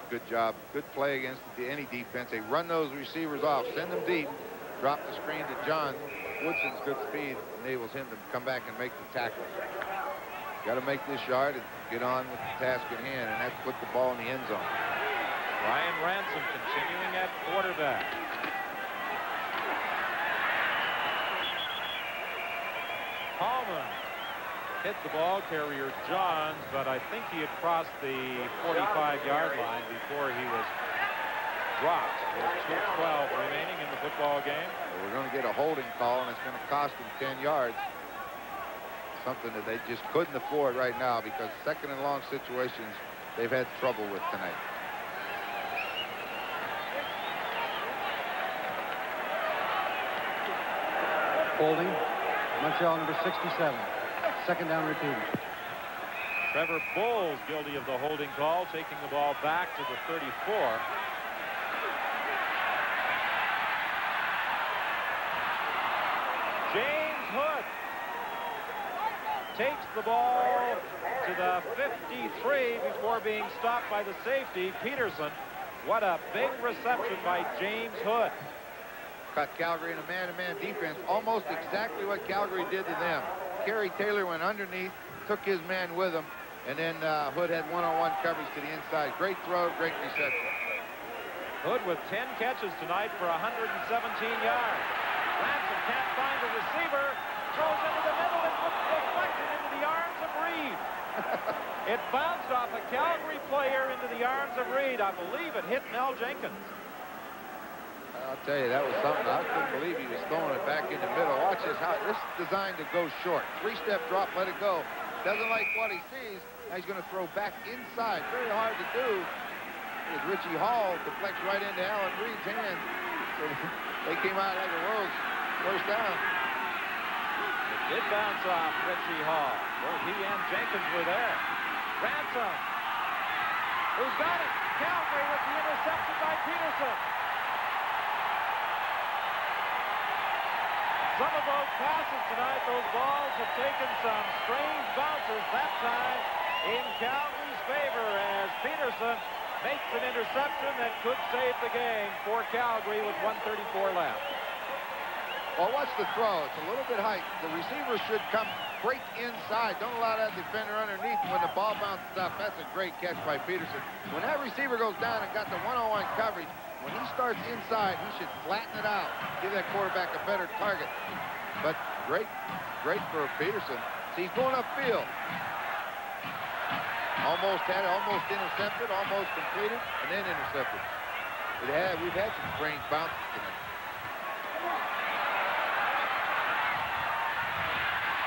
Good job. Good play against any defense. They run those receivers off, send them deep, drop the screen to John. Woodson's good speed enables him to come back and make the tackle. Got to make this yard and get on with the task at hand, and that's put the ball in the end zone. Ryan Ransom continuing at quarterback. Hallman hit the ball carrier Johns, but I think he had crossed the 45-yard line before he was dropped. With 2:12 remaining in the football game. Well, we're going to get a holding call, and it's going to cost them 10 yards. Something that they just couldn't afford right now, because second and long situations they've had trouble with tonight. Holding. Montreal number 67. Second down repeated. Trevor Bowles guilty of the holding call, taking the ball back to the 34. James Hood takes the ball to the 53 before being stopped by the safety, Peterson. What a big reception by James Hood. Cut Calgary in a man-to-man defense, almost exactly what Calgary did to them. Kerry Taylor went underneath, took his man with him, and then Hood had one-on-one coverage to the inside. Great throw, great reception. Hood with 10 catches tonight for 117 yards. Ransom can't find the receiver, throws into the middle, and puts deflected into the arms of Reed. It bounced off a Calgary player into the arms of Reed. I believe it hit Mel Jenkins. I'll tell you, that was something. I couldn't believe he was throwing it back in the middle. Watch this. This is designed to go short. Three-step drop, let it go. Doesn't like what he sees. Now he's going to throw back inside. Very hard to do. Here's Richie Hall deflects right into Alan Reed's hand. So they came out like a rose. First down. It did bounce off Richie Hall. Both he and Jenkins were there. Ransom. Who's got it? Calgary with the interception by Peterson. Some of those passes tonight, those balls have taken some strange bounces, that time in Calgary's favor, as Peterson makes an interception that could save the game for Calgary with 1:34 left. Well, watch the throw. It's a little bit height. The receiver should come break inside. Don't allow that defender underneath when the ball bounces up. That's a great catch by Peterson. When that receiver goes down and got the one-on-one coverage, when he starts inside, he should flatten it out, give that quarterback a better target. But great for Peterson. See, he's going upfield. Almost had it, almost intercepted, almost completed, and then intercepted. We've had some strange bounces tonight.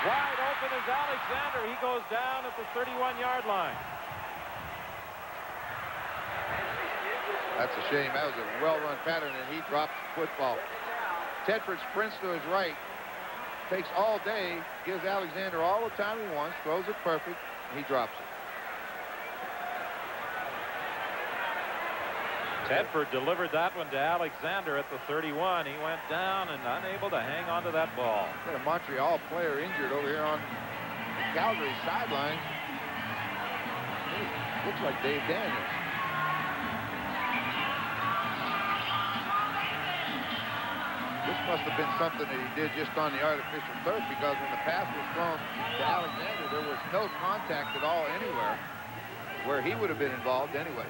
Wide open is Alexander. He goes down at the 31-yard line. That's a shame. That was a well-run pattern, and he drops the football. Tedford sprints to his right, takes all day, gives Alexander all the time he wants, throws it perfect, and he drops it. Tedford delivered that one to Alexander at the 31. He went down and unable to hang on to that ball. Got a Montreal player injured over here on Calgary's sideline. Looks like Dave Daniels. This must have been something that he did just on the artificial turf, because when the pass was thrown to Alexander, there was no contact at all anywhere where he would have been involved anyway.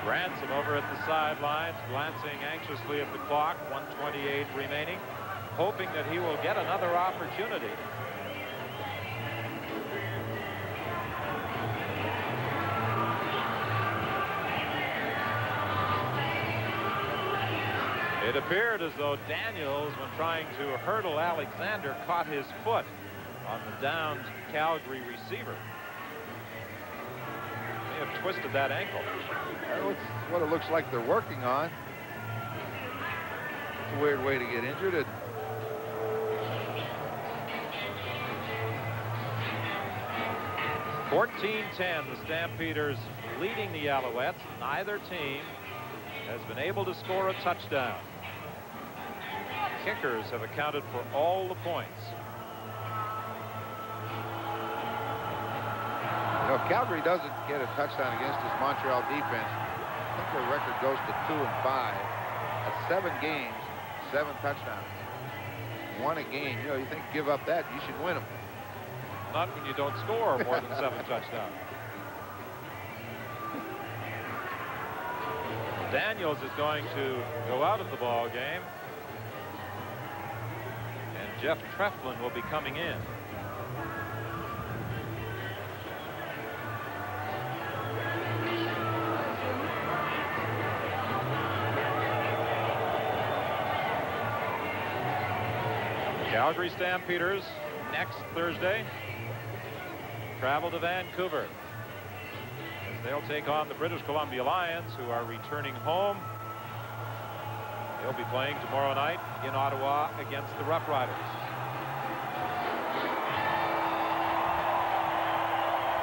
Ransom over at the sidelines, glancing anxiously at the clock, 1:28 remaining, hoping that he will get another opportunity. It appeared as though Daniels, when trying to hurdle Alexander, caught his foot on the downed Calgary receiver. May have twisted that ankle. That's what it looks like they're working on. It's a weird way to get injured. 14-10, the Stampeders leading the Alouettes. Neither team has been able to score a touchdown. kickers have accounted for all the points. You know, Calgary doesn't get a touchdown against this Montreal defense. I think their record goes to 2-5. At 7 games, 7 touchdowns. 1 a game. You know, you think give up that, you should win them. Not when you don't score more than 7 touchdowns. Daniels is going to go out of the ball game. And Jeff Treflin will be coming in. Calgary Stampeders next Thursday travel to Vancouver as they'll take on the British Columbia Lions, who are returning home. They'll be playing tomorrow night in Ottawa against the Rough Riders.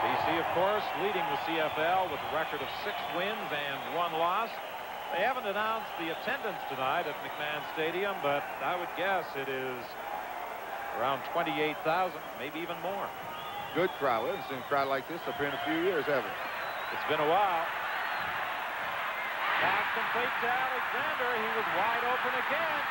BC, of course, leading the CFL with a record of 6 wins and 1 loss. They haven't announced the attendance tonight at McMahon Stadium, but I would guess it is around 28,000, maybe even more. Good crowd. We haven't seen a crowd like this up here in a few years, have we? It's been a while. Pass complete to Alexander. He was wide open again.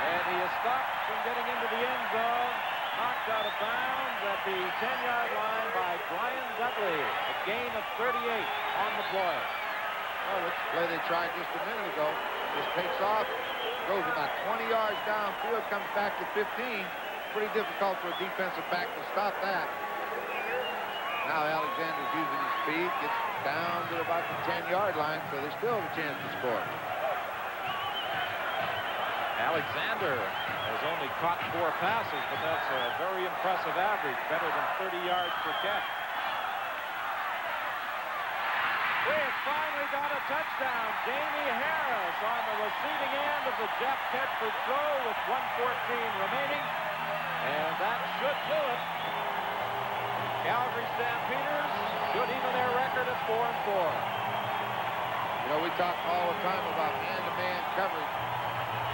And he is stopped from getting into the end zone. Knocked out of bounds at the 10-yard line by Brian Dudley. A gain of 38 on the play. Oh, that's the play they tried just a minute ago. Just takes off. Goes about 20 yards downfield, comes back to 15. Pretty difficult for a defensive back to stop that. Now Alexander's using his speed, gets down to about the 10-yard line, so they still have a chance to score. Alexander has only caught 4 passes, but that's a very impressive average, better than 30 yards per catch. We have finally got a touchdown. Jamie Harris on the receiving end of the Jeff Tedford throw with 1:14 remaining. And that should do it. Calgary Stampeders should even their record at 4-4. You know, we talk all the time about man-to-man coverage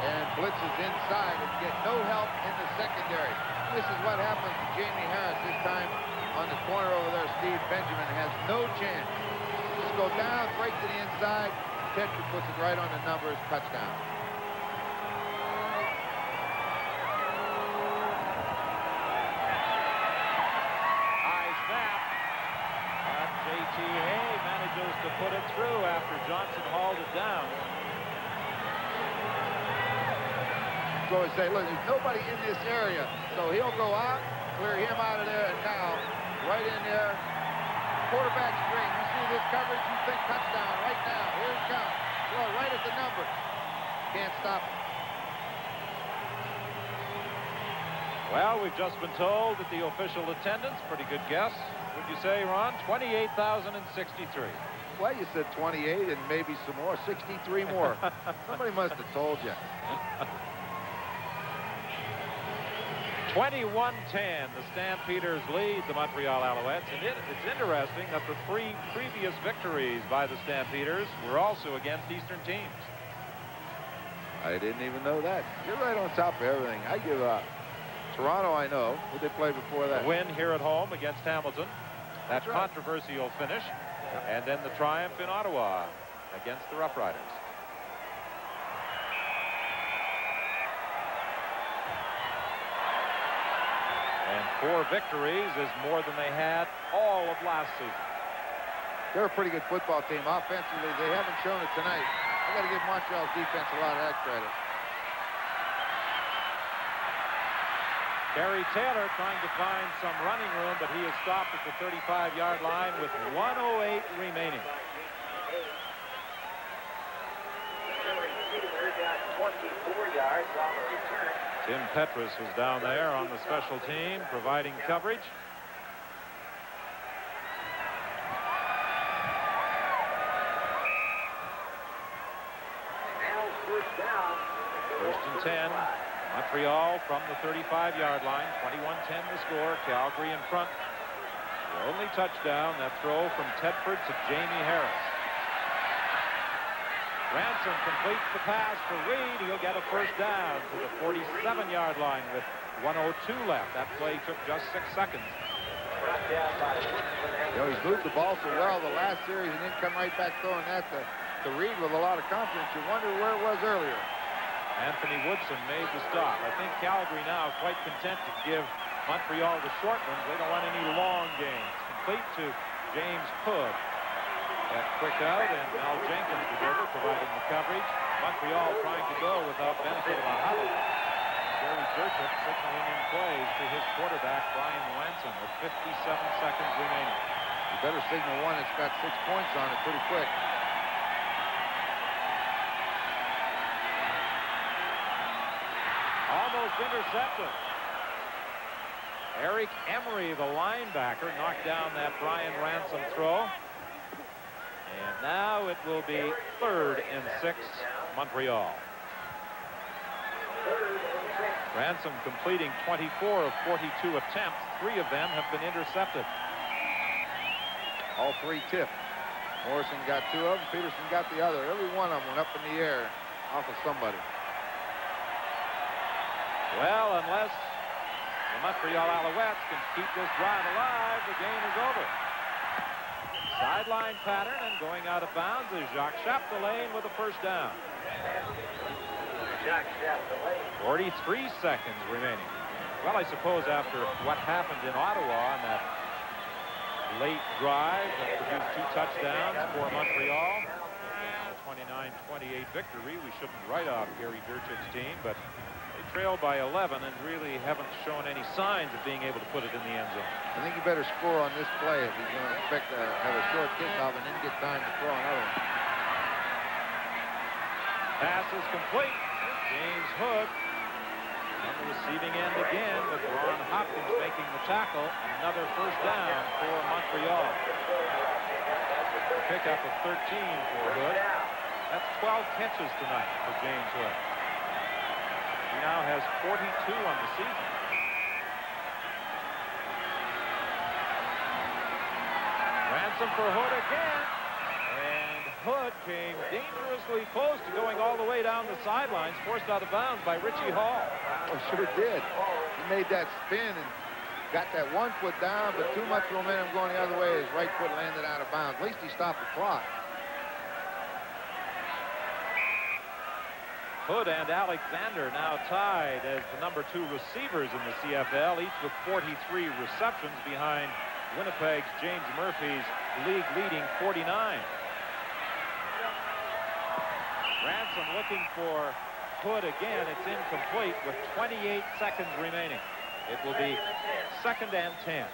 and blitzes inside and get no help in the secondary. This is what happens to Jamie Harris this time on the corner over there. Steve Benjamin has no chance. Just go down, break to the inside. Tedford puts it right on the numbers. Touchdown. High snap. And J.T. Hay manages to put it through after Johnson hauled it down. So we say, look, there's nobody in this area. So he'll go out, clear him out of there, and now right in there. Quarterback screen. You see this coverage, you think touchdown right now. Here it comes. Throw it right at the numbers. Can't stop it. Well, we've just been told that the official attendance, pretty good guess, would you say, Ron? 28,063. Well, you said 28 and maybe some more. 63 more. Somebody must have told you. 21-10, the Stampeders lead the Montreal Alouettes, and it's interesting that the 3 previous victories by the Stampeders were also against Eastern teams. I didn't even know that. You're right on top of everything. I give up. Toronto, I know. Who they play before that? The win here at home against Hamilton, that That's right. controversial finish, and then the triumph in Ottawa against the Rough Riders. And 4 victories is more than they had all of last season. They're a pretty good football team. Offensively, they haven't shown it tonight. I got to give Montreal's defense a lot of that credit. Gary Taylor trying to find some running room, but he is stopped at the 35-yard line with 1:08 remaining. Tim Petrus was down there on the special team providing coverage. First and 10. Montreal from the 35-yard line. 21-10 the score. Calgary in front. The only touchdown, that throw from Tedford to Jamie Harris. Ransom completes the pass for Reed. He'll get a first down to the 47-yard line with 1:02 left. That play took just 6 seconds. You know, he's moved the ball so well the last series and then come right back throwing that to Reed with a lot of confidence. You wonder where it was earlier. Anthony Woodson made the stop. I think Calgary now quite content to give Montreal the short ones. They don't want any long gains. Complete to James Hood. That quick out, and Al Jenkins is over, providing the coverage. Montreal trying to go without benefit of a huddle. Gary Jurchik signaling in plays to his quarterback, Brian Ransom, with 57 seconds remaining. You better signal one that's got 6 points on it pretty quick. Almost intercepted. Eric Emery, the linebacker, knocked down that Brian Ransom throw. And now it will be 3rd and 6, Montreal. Ransom completing 24 of 42 attempts. 3 of them have been intercepted. All 3 tipped. Morrison got 2 of them. Peterson got the other. Every one of them went up in the air off of somebody. Well, unless the Montreal Alouettes can keep this drive alive, the game is over. Sideline pattern, and going out of bounds is Jacques Chapdelaine with a first down. 43 seconds remaining. Well, I suppose after what happened in Ottawa on that late drive that produced 2 touchdowns for Montreal, a 29-28 victory, we shouldn't write off Gary Jurchik's team, but they trailed by 11 and really haven't shown any signs of being able to put it in the end zone. I think you better score on this play if he's going to expect to have a short kickoff and then get time to throw another one. Pass is complete. James Hood on the receiving end again with Ron Hopkins making the tackle. Another first down for Montreal. Pickup of 13 for Hood. That's 12 catches tonight for James Hood. He now has 42 on the season. Ransom for Hood again. And Hood came dangerously close to going all the way down the sidelines, forced out of bounds by Richie Hall. Oh, sure did. He made that spin and got that 1 foot down, but too much momentum going the other way. His right foot landed out of bounds. At least he stopped the clock. Hood and Alexander now tied as the #2 receivers in the CFL, each with 43 receptions behind Winnipeg's James Murphy's league-leading 49. Ransom looking for Hood again. It's incomplete with 28 seconds remaining. It will be 2nd and 10.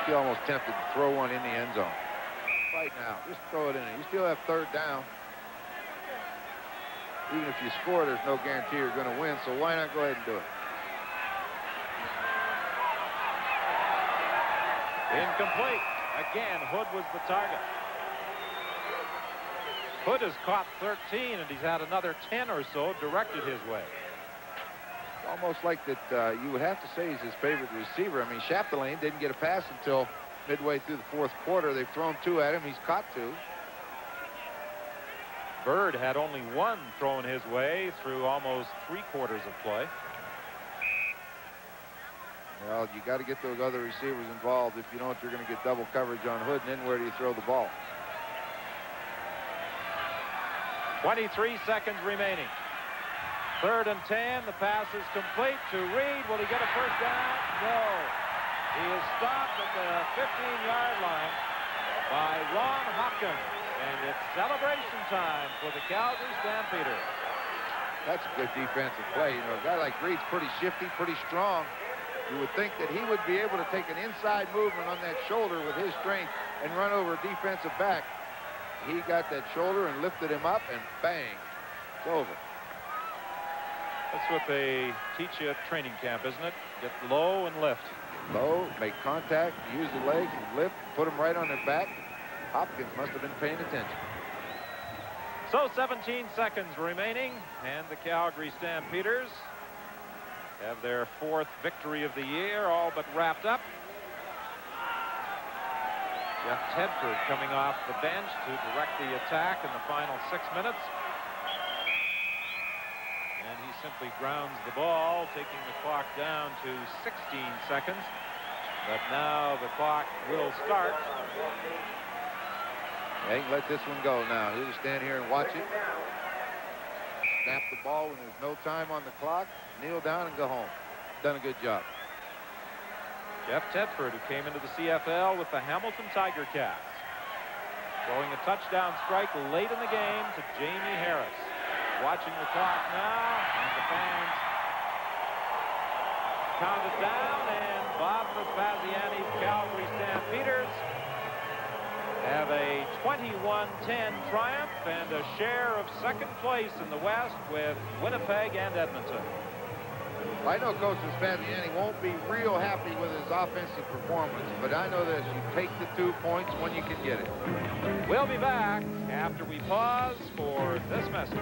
He almost tempted to throw one in the end zone. Right now, just throw it in there. You still have 3rd down. Even if you score, there's no guarantee you're going to win, so why not go ahead and do it? Incomplete. Again, Hood was the target. Hood has caught 13, and he's had another 10 or so directed his way. Almost like that you would have to say he's his favorite receiver. I mean, Chapdelaine didn't get a pass until midway through the 4th quarter. They've thrown 2 at him. He's caught 2. Bird had only 1 thrown his way through almost 3/4 of play. Well, you got to get those other receivers involved. If you don't, you're going to get double coverage on Hood, and then where do you throw the ball? 23 seconds remaining. 3rd and 10. The pass is complete to Reed. Will he get a first down? No. He is stopped at the 15-yard line by Ron Hopkins. And it's celebration time for the Calgary Stampeders. That's a good defensive play. You know, a guy like Reed's pretty shifty, pretty strong. You would think that he would be able to take an inside movement on that shoulder with his strength and run over a defensive back. He got that shoulder and lifted him up, and bang, it's over. That's what they teach you at training camp, isn't it? Get low and lift. Low, make contact, use the legs, and lift, put them right on their back. Hopkins must have been paying attention. So 17 seconds remaining, and the Calgary Stampeders have their 4th victory of the year all but wrapped up. Jeff Tedford coming off the bench to direct the attack in the final 6 minutes. And he simply grounds the ball, taking the clock down to 16 seconds. But now the clock will start. They can let this one go now. He'll just stand here and watch it. Snap the ball when there's no time on the clock. Kneel down and go home. Done a good job. Jeff Tedford, who came into the CFL with the Hamilton Tiger Cats, throwing a touchdown strike late in the game to Jamie Harris. Watching the clock now, and the fans count it down, and Bob Vespasiani's Calgary Stampeders have a 21-10 triumph and a share of 2nd place in the West with Winnipeg and Edmonton. I know Coach Vespasiani won't be real happy with his offensive performance, but I know that you take the 2 points when you can get it. We'll be back after we pause for this message.